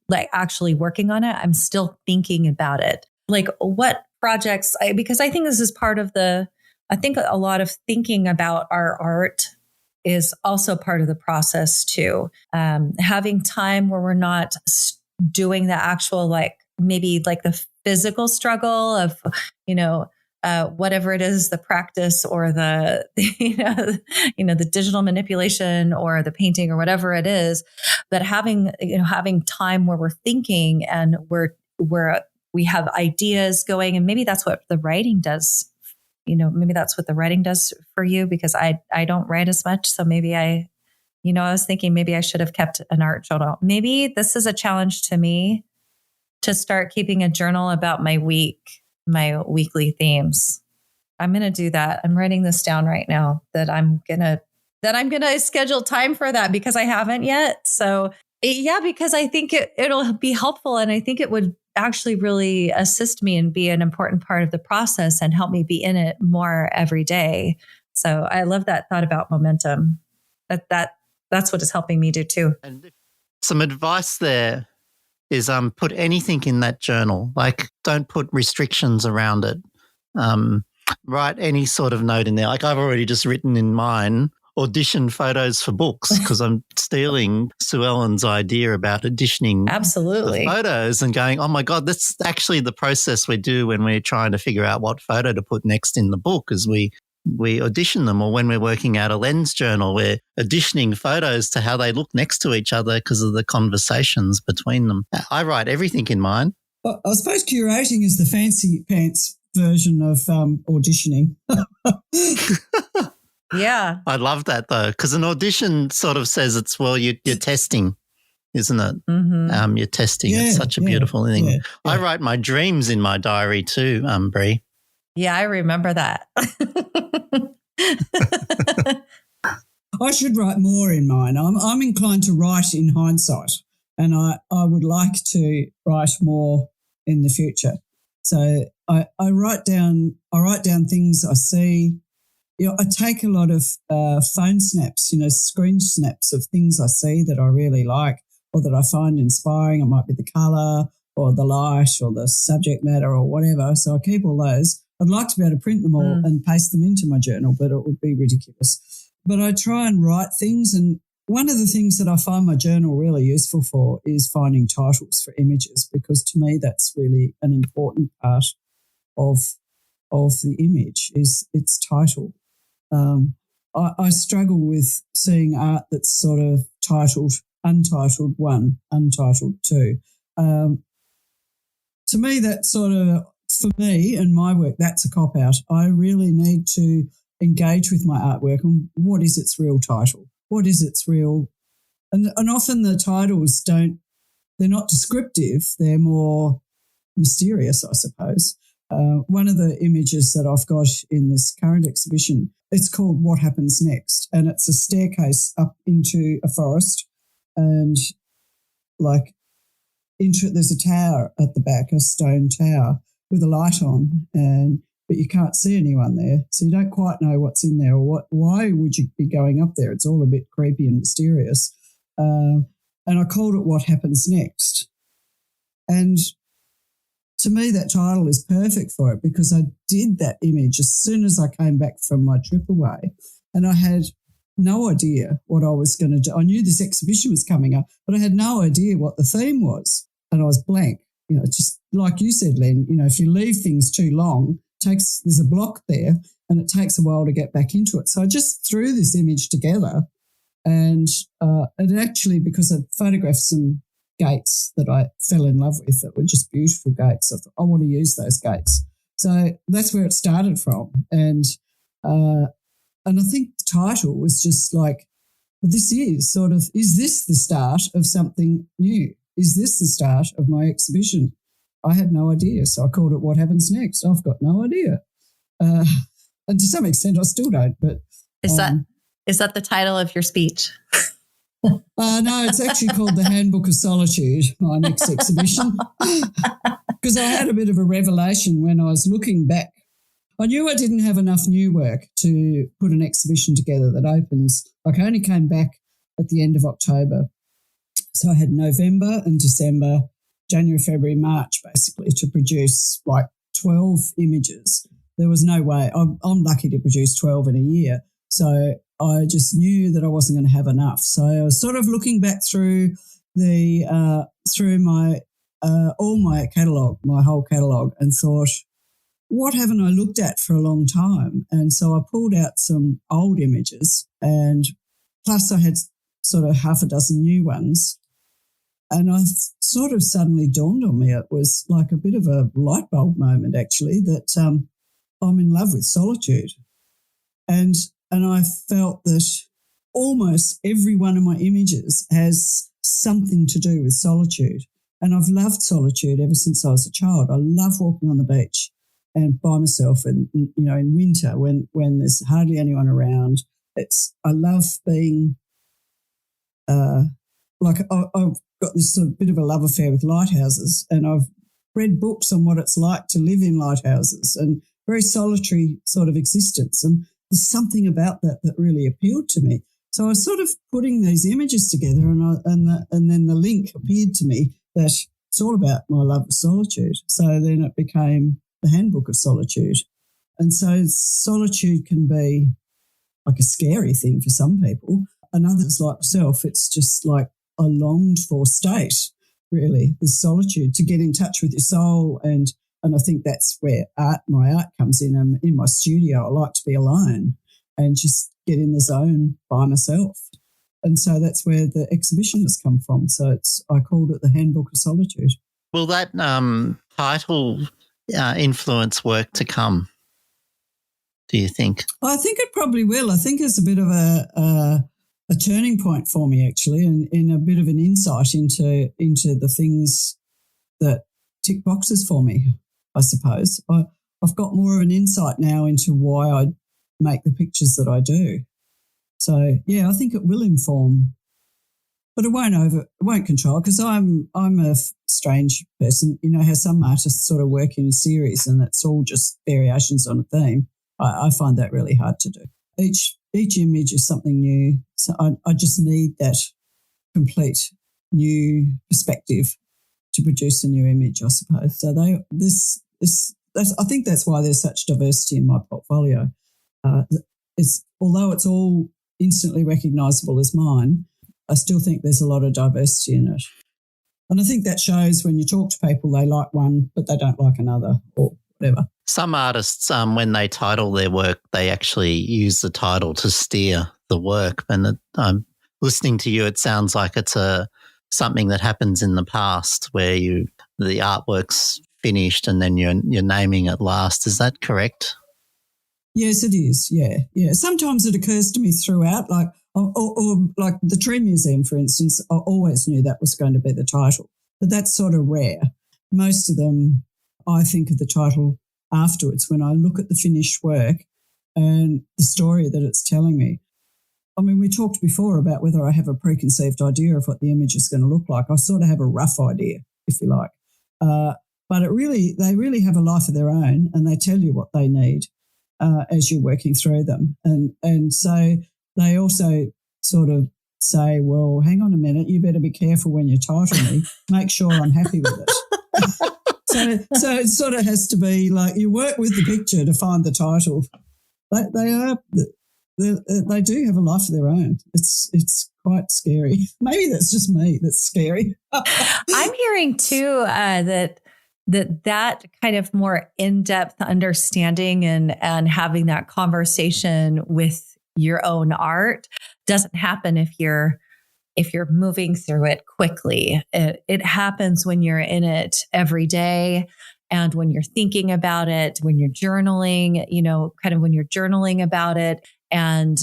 like actually working on it, I'm still thinking about it. Like what projects, because I think this is part of I think a lot of thinking about our art is also part of the process too. Having time where we're not doing the actual, maybe the physical struggle of, whatever it is, the practice or the digital manipulation or the painting or whatever it is, but having time where we're thinking and we have ideas going, and maybe that's what the writing does. Maybe that's what the writing does for you, because I don't write as much. So maybe I was thinking maybe I should have kept an art journal. Maybe this is a challenge to me to start keeping a journal about my weekly themes. I'm going to do that. I'm writing this down right now that I'm going to schedule time for that, because I haven't yet. So yeah, because I think it'll be helpful, and I think it would actually really assist me and be an important part of the process and help me be in it more every day. So I love that thought about momentum. That's what is helping me do too. And some advice there is put anything in that journal. Like, don't put restrictions around it. Write any sort of note in there. Like I've already just written in mine, audition photos for books, because I'm stealing Suellen's idea about auditioning absolutely the photos and going, oh my God, that's actually the process we do when we're trying to figure out what photo to put next in the book, is we audition them. Or when we're working out a lens journal, we're auditioning photos to how they look next to each other because of the conversations between them. I write everything in mine. Well, I suppose curating is the fancy pants version of auditioning. Yeah. I love that though, because an audition sort of says you're testing. isn't it? Mm-hmm. You're testing. Yeah, It's such a beautiful thing. yeah. I write my dreams in my diary too, Bree. Yeah, I remember that. I should write more in mine. I'm inclined to write in hindsight, and I would like to write more in the future. So I write down things I see. I take a lot of phone snaps, screen snaps of things I see that I really like or that I find inspiring. It might be the colour or the light or the subject matter or whatever. So I keep all those. I'd like to be able to print them all and paste them into my journal, but it would be ridiculous. But I try and write things, and one of the things that I find my journal really useful for is finding titles for images, because to me that's really an important part of the image is its title. I struggle with seeing art that's sort of titled Untitled 1, Untitled 2. To me, that sort of, for me and my work, that's a cop-out. I really need to engage with my artwork and what is its real title? What is its real... And often the titles they're not descriptive, they're more mysterious, I suppose. One of the images that I've got in this current exhibition, it's called What Happens Next, and it's a staircase up into a forest, and there's a tower at the back, a stone tower with a light on, but you can't see anyone there, so you don't quite know what's in there or why would you be going up there. It's all a bit creepy and mysterious. And I called it What Happens Next. And to me, that title is perfect for it because I did that image as soon as I came back from my trip away, and I had no idea what I was going to do. I knew this exhibition was coming up, but I had no idea what the theme was, and I was blank. Just like you said, Len, if you leave things too long, there's a block there and it takes a while to get back into it. So I just threw this image together, and it actually, because I photographed some gates that I fell in love with that were just beautiful gates, I thought, I want to use those gates. So that's where it started from. And I think the title was just like, well, this is this the start of something new? Is this the start of my exhibition? I had no idea, so I called it What Happens Next. I've got no idea. And to some extent I still don't. But is that the title of your speech? No, it's actually called The Handbook of Solitude, my next exhibition, because I had a bit of a revelation when I was looking back. I knew I didn't have enough new work to put an exhibition together that opens. I only came back at the end of October. So I had November and December, January, February, March, basically, to produce like 12 images. There was no way. I'm lucky to produce 12 in a year. So I just knew that I wasn't going to have enough. So I was sort of looking back through my all my catalogue, my whole catalogue, and thought, what haven't I looked at for a long time? And so I pulled out some old images, and plus I had sort of half a dozen new ones. And I sort of suddenly dawned on me, it was like a bit of a light bulb moment actually, that I'm in love with solitude. And I felt that almost every one of my images has something to do with solitude. And I've loved solitude ever since I was a child. I love walking on the beach and by myself, and in winter when there's hardly anyone around. I love being I've got this sort of bit of a love affair with lighthouses, and I've read books on what it's like to live in lighthouses and very solitary sort of existence. And there's something about that really appealed to me. So I was sort of putting these images together, and then the link appeared to me that it's all about my love of solitude. So then it became the Handbook of Solitude. And so solitude can be like a scary thing for some people. And others, like myself, it's just like a longed for state, really, the solitude, to get in touch with your soul. And I think that's where my art comes in. I'm in my studio. I like to be alone and just get in the zone by myself. And so that's where the exhibition has come from. So I called it the Handbook of Solitude. Will that title influence work to come, do you think? I think it probably will. I think it's a bit of a a turning point for me, actually, and in a bit of an insight into the things that tick boxes for me, I suppose. I've got more of an insight now into why I make the pictures that I do. So, yeah, I think it will inform, but it won't control, because I'm a strange person. You know how some artists sort of work in a series and it's all just variations on a theme. I find that really hard to do. Each image is something new, so I just need that complete new perspective to produce a new image, I suppose. So I think that's why there's such diversity in my portfolio. Although it's all instantly recognisable as mine, I still think there's a lot of diversity in it. And I think that shows when you talk to people, they like one, but they don't like another or whatever. Some artists, when they title their work, they actually use the title to steer the work. And listening to you, it sounds like it's something that happens in the past where the artwork's finished and then you're naming it last. Is that correct? Yes, it is. Yeah. Sometimes it occurs to me throughout, like or like the Tree Museum, for instance. I always knew that was going to be the title, but that's sort of rare. Most of them, I think of the title afterwards when I look at the finished work and the story that it's telling me. I mean, we talked before about whether I have a preconceived idea of what the image is going to look like. I sort of have a rough idea, if you like. But they really have a life of their own, and they tell you what they need as you're working through them. And so they also sort of say, well, hang on a minute, you better be careful when you title me. Make sure I'm happy with it. So it sort of has to be like you work with the picture to find the title. They do have a life of their own. It's quite scary. Maybe that's just me that's scary. I'm hearing too that kind of more in-depth understanding and having that conversation with your own art doesn't happen if you're moving through it quickly. It happens when you're in it every day. And when you're thinking about it, when you're journaling, kind of when you're journaling about it, and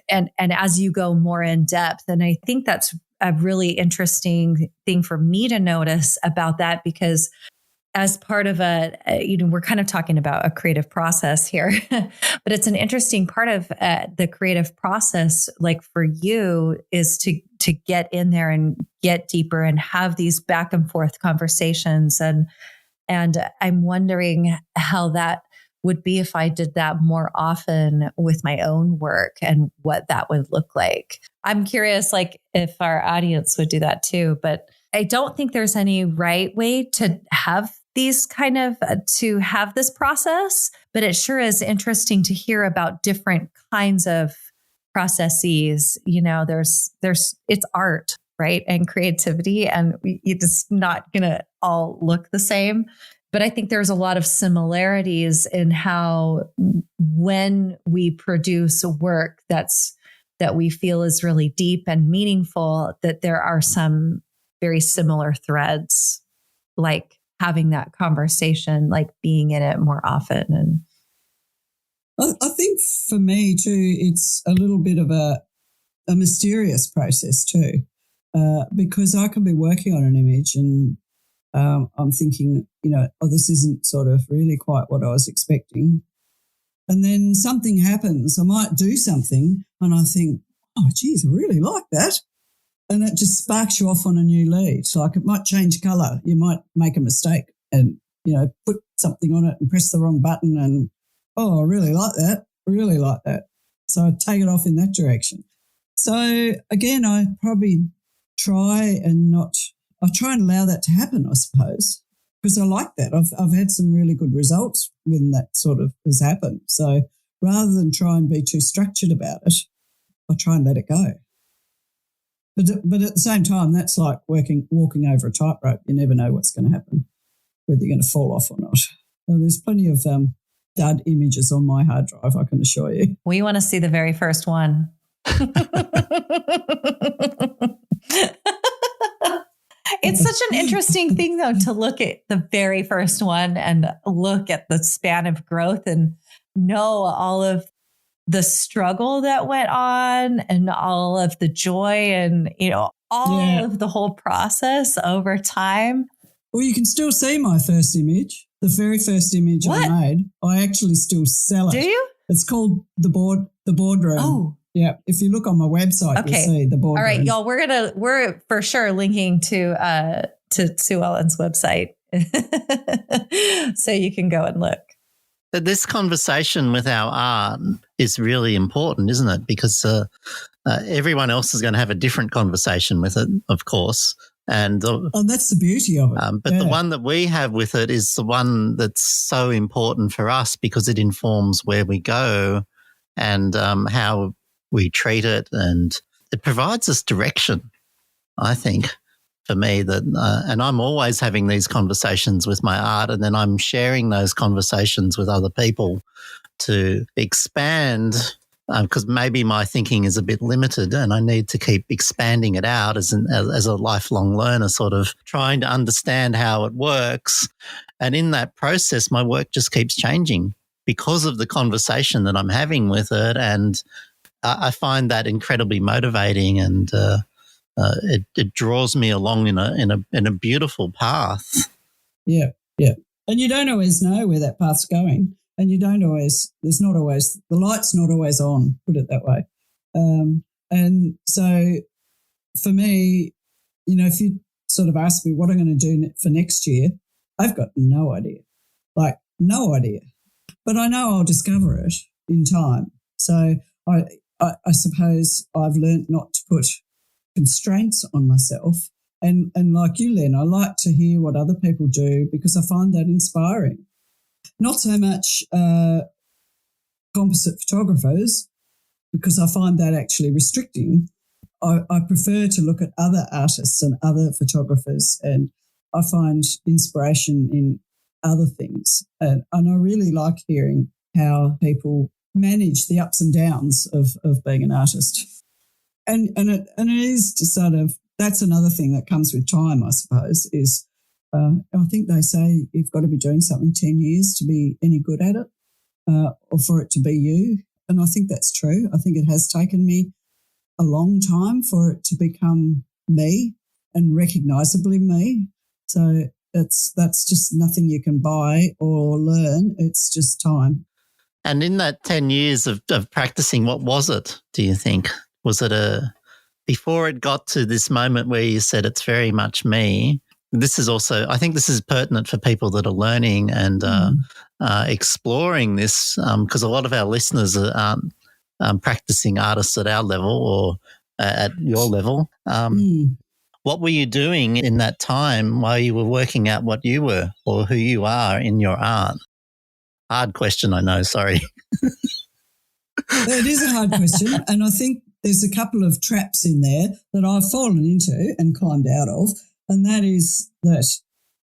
and as you go more in depth. And I think that's a really interesting thing for me to notice about that, because as part of we're kind of talking about a creative process here, but it's an interesting part of the creative process, like for you, is to get in there and get deeper and have these back and forth conversations. And I'm wondering how that would be if I did that more often with my own work and what that would look like. I'm curious, like if our audience would do that too, but I don't think there's any right way to have these kind of, to have this process, but it sure is interesting to hear about different kinds of processes. It's art, right? And creativity, and it's not going to all look the same. But I think there's a lot of similarities in how when we produce a work that we feel is really deep and meaningful, that there are some very similar threads, like having that conversation, like being in it more often. And I think for me too, it's a little bit of a mysterious process too, because I can be working on an image and I'm thinking, this isn't sort of really quite what I was expecting. And then something happens. I might do something and I think, oh, geez, I really like that. And it just sparks you off on a new lead. Like it might change colour. You might make a mistake and, put something on it and press the wrong button and, oh, I really like that. I really like that. So I take it off in that direction. So again, I probably try and allow that to happen, I suppose, because I like that. I've had some really good results when that sort of has happened. So rather than try and be too structured about it, I try and let it go. But at the same time, that's like walking over a tightrope. You never know what's going to happen, whether you're going to fall off or not. Well, there's plenty of dud images on my hard drive, I can assure you. We want to see the very first one. It's such an interesting thing, though, to look at the very first one and look at the span of growth and know all of the struggle that went on and all of the joy and, all of the whole process over time. Well, you can still see my first image, the very first image I made. I actually still sell it. Do you? It's called the Boardroom. Oh. Yeah. If you look on my website, you'll see the Boardroom. All right, y'all, we're for sure linking to Suellen's website so you can go and look. This conversation with our art is really important, isn't it? Because everyone else is going to have a different conversation with it, of course. And that's the beauty of it. But the one that we have with it is the one that's so important for us because it informs where we go and how we treat it, and it provides us direction, I think. For me, and I'm always having these conversations with my art, and then I'm sharing those conversations with other people to expand, because maybe my thinking is a bit limited and I need to keep expanding it out as a lifelong learner, sort of trying to understand how it works. And in that process, my work just keeps changing because of the conversation that I'm having with it, and I find that incredibly motivating, and it draws me along in a beautiful path. Yeah, yeah. And you don't always know where that path's going, and you don't always. The light's not always on. Put it that way. And so, for me, if you sort of ask me what I'm going to do for next year, I've got no idea, like no idea. But I know I'll discover it in time. So I suppose I've learnt not to put constraints on myself. And like you, Len, I like to hear what other people do because I find that inspiring. Not so much composite photographers, because I find that actually restricting. I prefer to look at other artists and other photographers, and I find inspiration in other things. And I really like hearing how people manage the ups and downs of being an artist. And it is to sort of, that's another thing that comes with time, I suppose, is I think they say you've got to be doing something 10 years to be any good at it, or for it to be you. And I think that's true. I think it has taken me a long time for it to become me and recognisably me. So that's just nothing you can buy or learn. It's just time. And in that 10 years of practicing, what was it, do you think? Was it before it got to this moment where you said it's very much me? This is also, I think this is pertinent for people that are learning and exploring this, because a lot of our listeners aren't practicing artists at our level or at your level. What were you doing in that time while you were working out what you were or who you are in your art? Hard question, I know, sorry. It is a hard question, and I think there's a couple of traps in there that I've fallen into and climbed out of, and that is that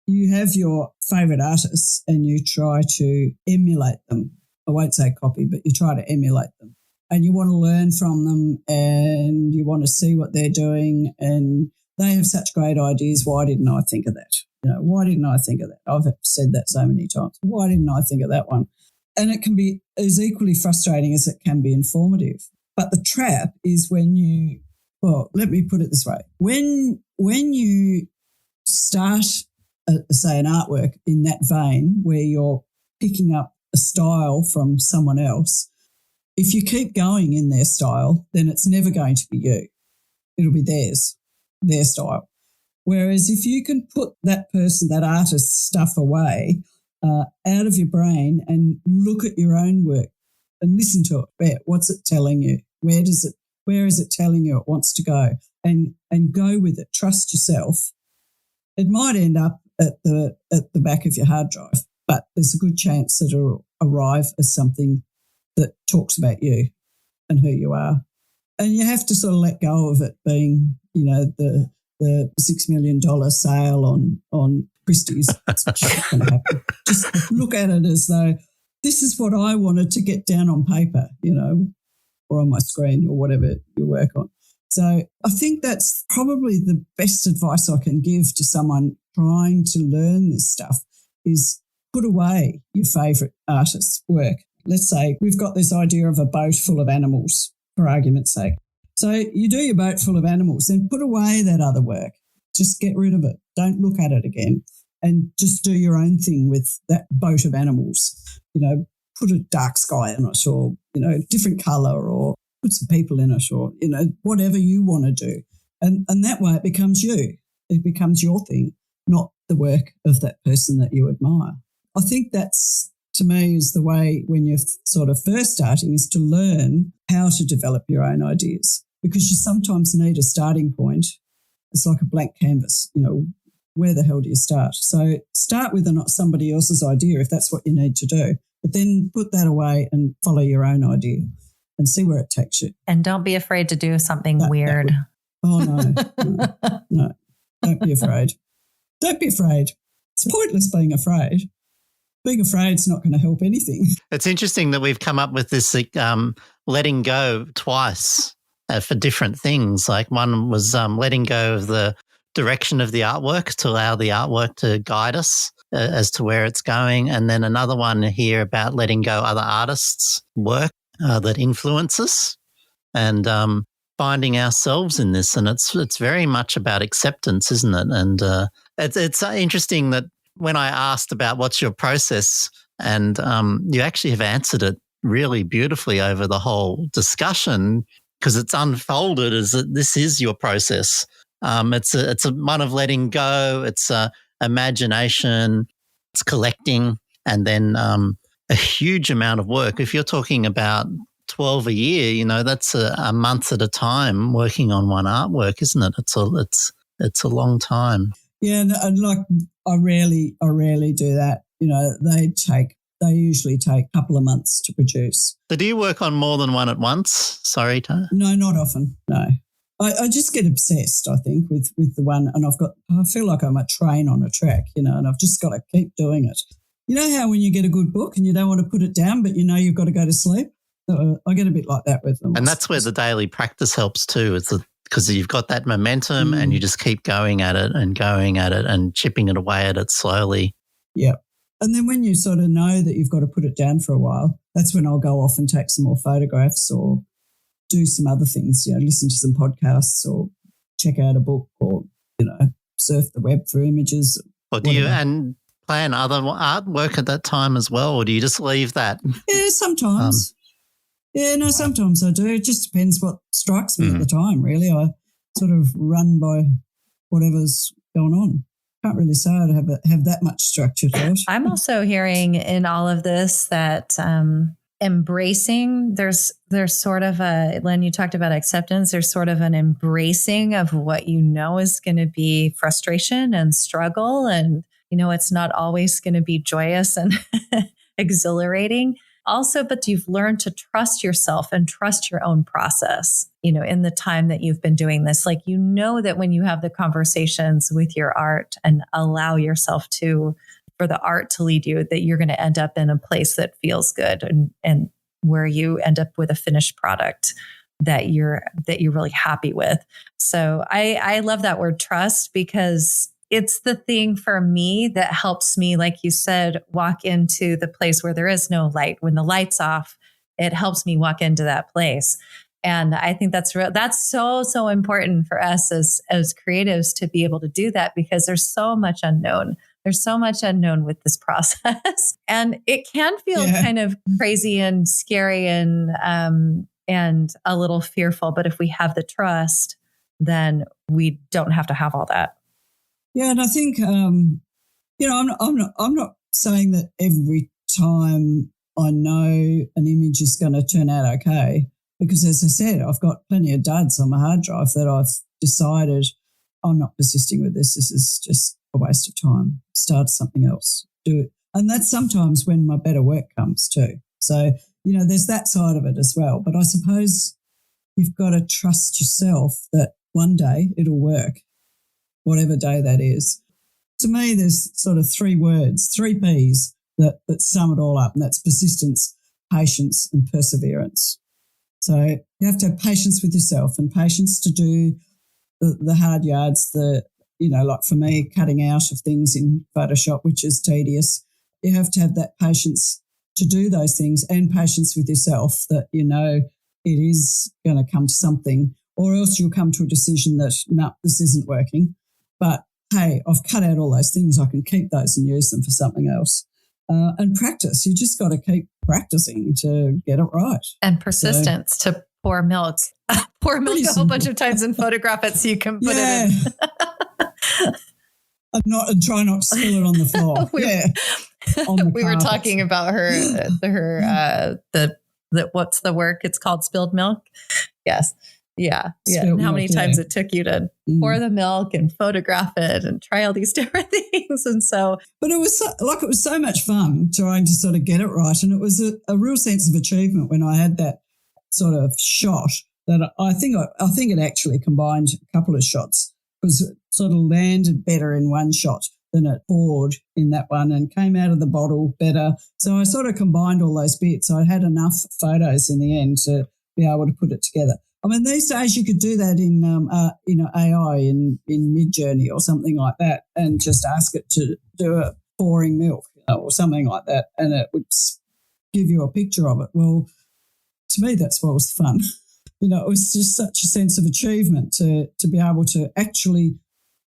you have your favourite artists and you try to emulate them. I won't say copy, but you try to emulate them. And you want to learn from them and you want to see what they're doing, and they have such great ideas. Why didn't I think of that? Why didn't I think of that? I've said that so many times. Why didn't I think of that one? And it can be as equally frustrating as it can be informative. But the trap is let me put it this way. When you start, say, an artwork in that vein where you're picking up a style from someone else, if you keep going in their style, then it's never going to be you. It'll be theirs, their style. Whereas if you can put that person, that artist's stuff away out of your brain and look at your own work and listen to it, what's it telling you? Where is it telling you it wants to go? And go with it. Trust yourself. It might end up at the back of your hard drive, but there's a good chance that it'll arrive as something that talks about you and who you are. And you have to sort of let go of it being, the $6 million sale on Christie's. That's not going to happen. Just look at it as though this is what I wanted to get down on paper, or on my screen or whatever you work on. So I think that's probably the best advice I can give to someone trying to learn this stuff is put away your favourite artist's work. let's say we've got this idea of a boat full of animals, for argument's sake. So you do your boat full of animals, then put away that other work. Just get rid of it. Don't look at it again, and just do your own thing with that boat of animals. Put a dark sky in it, or, different colour, or put some people in it, or, whatever you want to do. And that way it becomes you. It becomes your thing, not the work of that person that you admire. I think that's, to me, is the way when you're sort of first starting, is to learn how to develop your own ideas, because you sometimes need a starting point. It's like a blank canvas, where the hell do you start? So start with somebody else's idea if that's what you need to do, but then put that away and follow your own idea and see where it takes you. And don't be afraid to do something weird. No. Don't be afraid. Don't be afraid. It's pointless being afraid. Being afraid is not going to help anything. It's interesting that we've come up with this letting go twice for different things. Like one was letting go of the direction of the artwork to allow the artwork to guide us as to where it's going. And then another one here about letting go other artists' work that influence us and finding ourselves in this. And it's very much about acceptance, isn't it? And it's interesting that when I asked about what's your process, and you actually have answered it really beautifully over the whole discussion, because it's unfolded as that this is your process. It's a one of letting go. It's imagination. It's collecting, and then a huge amount of work. If you're talking about 12 a year, that's a month at a time working on one artwork, isn't it? It's a long time. Yeah, and like I rarely do that. They usually take a couple of months to produce. So do you work on more than one at once? Sorry, Tara? No, not often. No, I just get obsessed, I think, with the one, and I feel like I'm a train on a track, and I've just got to keep doing it. You know how when you get a good book and you don't want to put it down, but you've got to go to sleep? I get a bit like that with them. And that's where the daily practice helps too, because you've got that momentum and you just keep going at it and chipping it away at it slowly. Yeah. And then when you sort of know that you've got to put it down for a while, that's when I'll go off and take some more photographs or do some other things, listen to some podcasts or check out a book or, surf the web for images. Or do you plan other artwork at that time as well, or do you just leave that? Yeah, sometimes. Sometimes I do. It just depends what strikes me at the time, really. I sort of run by whatever's going on. Can't really say I have that much structure to it. I'm also hearing in all of this that embracing, there's sort of when you talked about acceptance, there's sort of an embracing of what is going to be frustration and struggle. And, it's not always going to be joyous and exhilarating. Also, but you've learned to trust yourself and trust your own process, in the time that you've been doing this. Like, that when you have the conversations with your art and allow yourself for the art to lead you, that you're going to end up in a place that feels good and where you end up with a finished product that you're really happy with. So I love that word trust, because it's the thing for me that helps me, like you said, walk into the place where there is no light. When the light's off, it helps me walk into that place. And I think that's so important for us as creatives to be able to do that, because there's so much unknown. There's so much unknown with this process. And it can feel kind of crazy and scary and a little fearful. But if we have the trust, then we don't have to have all that. Yeah, and I think I'm not saying that every time I know an image is going to turn out okay, because as I said, I've got plenty of duds on my hard drive that I've decided I'm not persisting with this. This is just a waste of time. Start something else. Do it. And that's sometimes when my better work comes too. So, there's that side of it as well. But I suppose you've got to trust yourself that one day it'll work, whatever day that is. To me, there's sort of 3 words, 3 Ps that sum it all up, and that's persistence, patience, and perseverance. So you have to have patience with yourself and patience to do the hard yards, like for me, cutting out of things in Photoshop, which is tedious. You have to have that patience to do those things, and patience with yourself that, you know, it is going to come to something, or else you'll come to a decision that, no, this isn't working. But, hey, I've cut out all those things. I can keep those and use them for something else. And practice. You just got to keep practicing to get it right. And persistence to pour milk. Pour milk a whole bunch of times and photograph it so you can put it in. and try not to spill it on the floor. We were talking about what's the work? It's called Spilled Milk. Yes. Yeah. And how many times it took you to pour the milk and photograph it and try all these different things. And so, but it was so much fun trying to sort of get it right. And it was a real sense of achievement when I had that sort of shot that I think it actually combined a couple of shots, because it sort of landed better in one shot than it poured in that one and came out of the bottle better. So I sort of combined all those bits. I had enough photos in the end to be able to put it together. I mean, these days you could do that in AI, in Midjourney or something like that, and just ask it to do a pouring milk or something like that, and it would give you a picture of it. Well, to me, that's what was fun. You know, it was just such a sense of achievement to be able to actually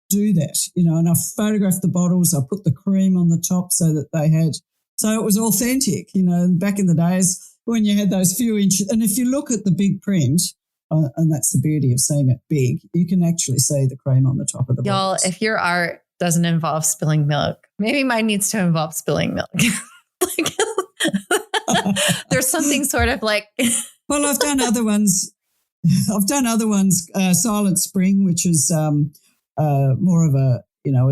do that, you know, and I photographed the bottles, I put the cream on the top so that so it was authentic, you know, and back in the days when you had those few inches, and if you look at the big print, and that's the beauty of seeing it big, you can actually see the cream on the top of the Y'all, bottles. if your art doesn't involve spilling milk, maybe mine needs to involve spilling milk. There's something sort of like... Well, I've done other ones. Silent Spring, which is more of a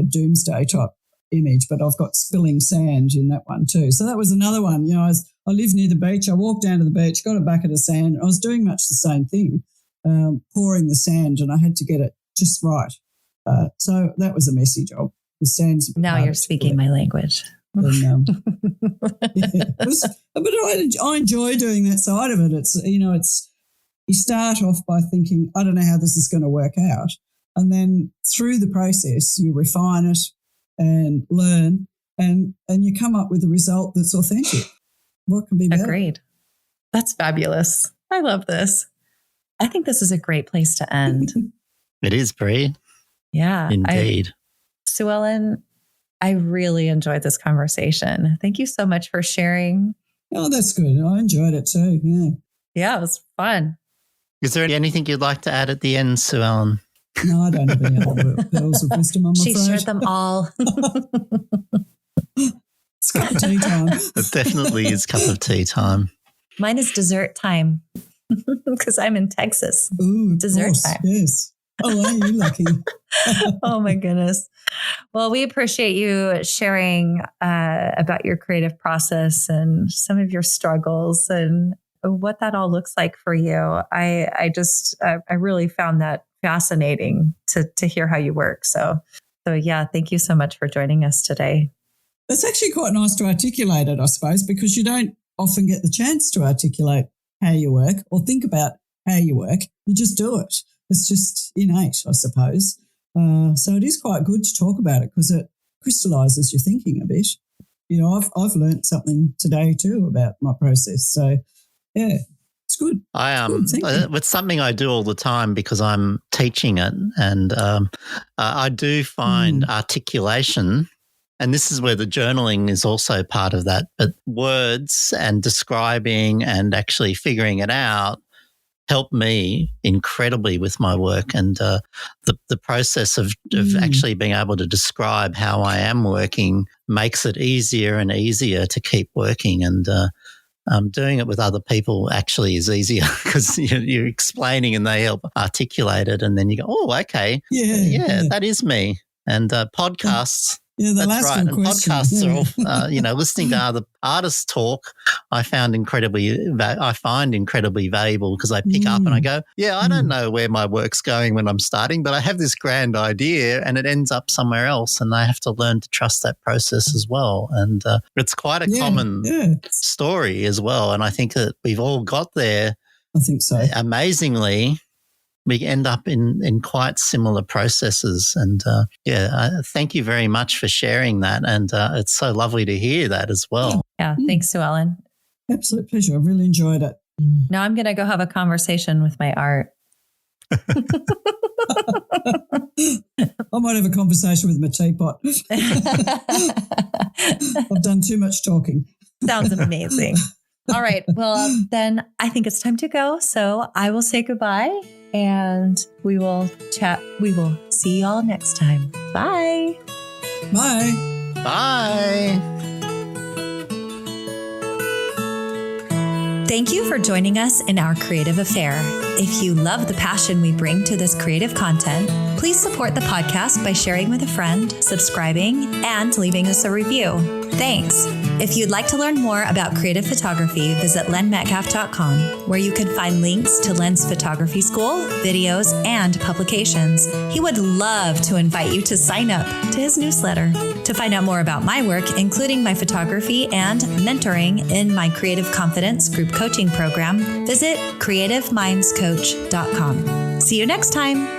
doomsday type image, but I've got spilling sand in that one too. So that was another one. You know, I live near the beach. I walked down to the beach, got a bucket of sand. I was doing much the same thing, pouring the sand, and I had to get it just right. So that was a messy job. The sand's now you're speaking my language. And, but I enjoy doing that side of it. It's you start off by thinking, I don't know how this is going to work out, and then through the process you refine it and learn, and you come up with a result that's authentic. What can be better? Agreed. That's fabulous. I love this. I think this is a great place to end. It is, Bree. Yeah. Indeed. Suellen, I really enjoyed this conversation. Thank you so much for sharing. Oh, that's good. I enjoyed it too. Yeah. Yeah, it was fun. Is there anything you'd like to add at the end, Suellen? No, I don't have any other pearls of wisdom, I'm She afraid. shared them all. It's cup of tea time. It definitely is cup of tea time. Mine is dessert time because I'm in Texas. Ooh, dessert time. Yes. Oh, are you lucky? Oh, my goodness. Well, we appreciate you sharing about your creative process and some of your struggles and what that all looks like for you. I really found that fascinating to hear how you work. So yeah, thank you so much for joining us today. It's actually quite nice to articulate it, I suppose, because you don't often get the chance to articulate how you work or think about how you work. You just do it. It's just innate, I suppose. So it is quite good to talk about it because it crystallises your thinking a bit. You know, I've learnt something today too about my process. So, yeah, it's good. It's something I do all the time because I'm teaching it, and I do find articulation, and this is where the journaling is also part of that, but words and describing and actually figuring it out help me incredibly with my work, and the process of actually being able to describe how I am working makes it easier and easier to keep working, and doing it with other people actually is easier because you're explaining and they help articulate it, and then you go, oh, okay, yeah. That is me. And podcasts. Yeah, that's right. And question. podcasts are all, listening to other artists talk, I find incredibly valuable because I pick up and I go, I don't know where my work's going when I'm starting, but I have this grand idea and it ends up somewhere else, and I have to learn to trust that process as well. And it's quite a common story as well. And I think that we've all got there. I think so. Amazingly, we end up in quite similar processes. And, thank you very much for sharing that. And it's so lovely to hear that as well. Yeah, thanks, Suellen. Absolute pleasure. I've really enjoyed it. Now I'm going to go have a conversation with my art. I might have a conversation with my teapot. I've done too much talking. Sounds amazing. All right. Well, then I think it's time to go. So I will say goodbye and we will chat. We will see you all next time. Bye. Bye. Bye. Thank you for joining us in our creative affair. If you love the passion we bring to this creative content, please support the podcast by sharing with a friend, subscribing, and leaving us a review. Thanks. If you'd like to learn more about creative photography, visit lenmetcalf.com, where you can find links to Len's photography school, videos, and publications. He would love to invite you to sign up to his newsletter. To find out more about my work, including my photography and mentoring in my Creative Confidence group coaching program, visit creativemindscoach.com. See you next time.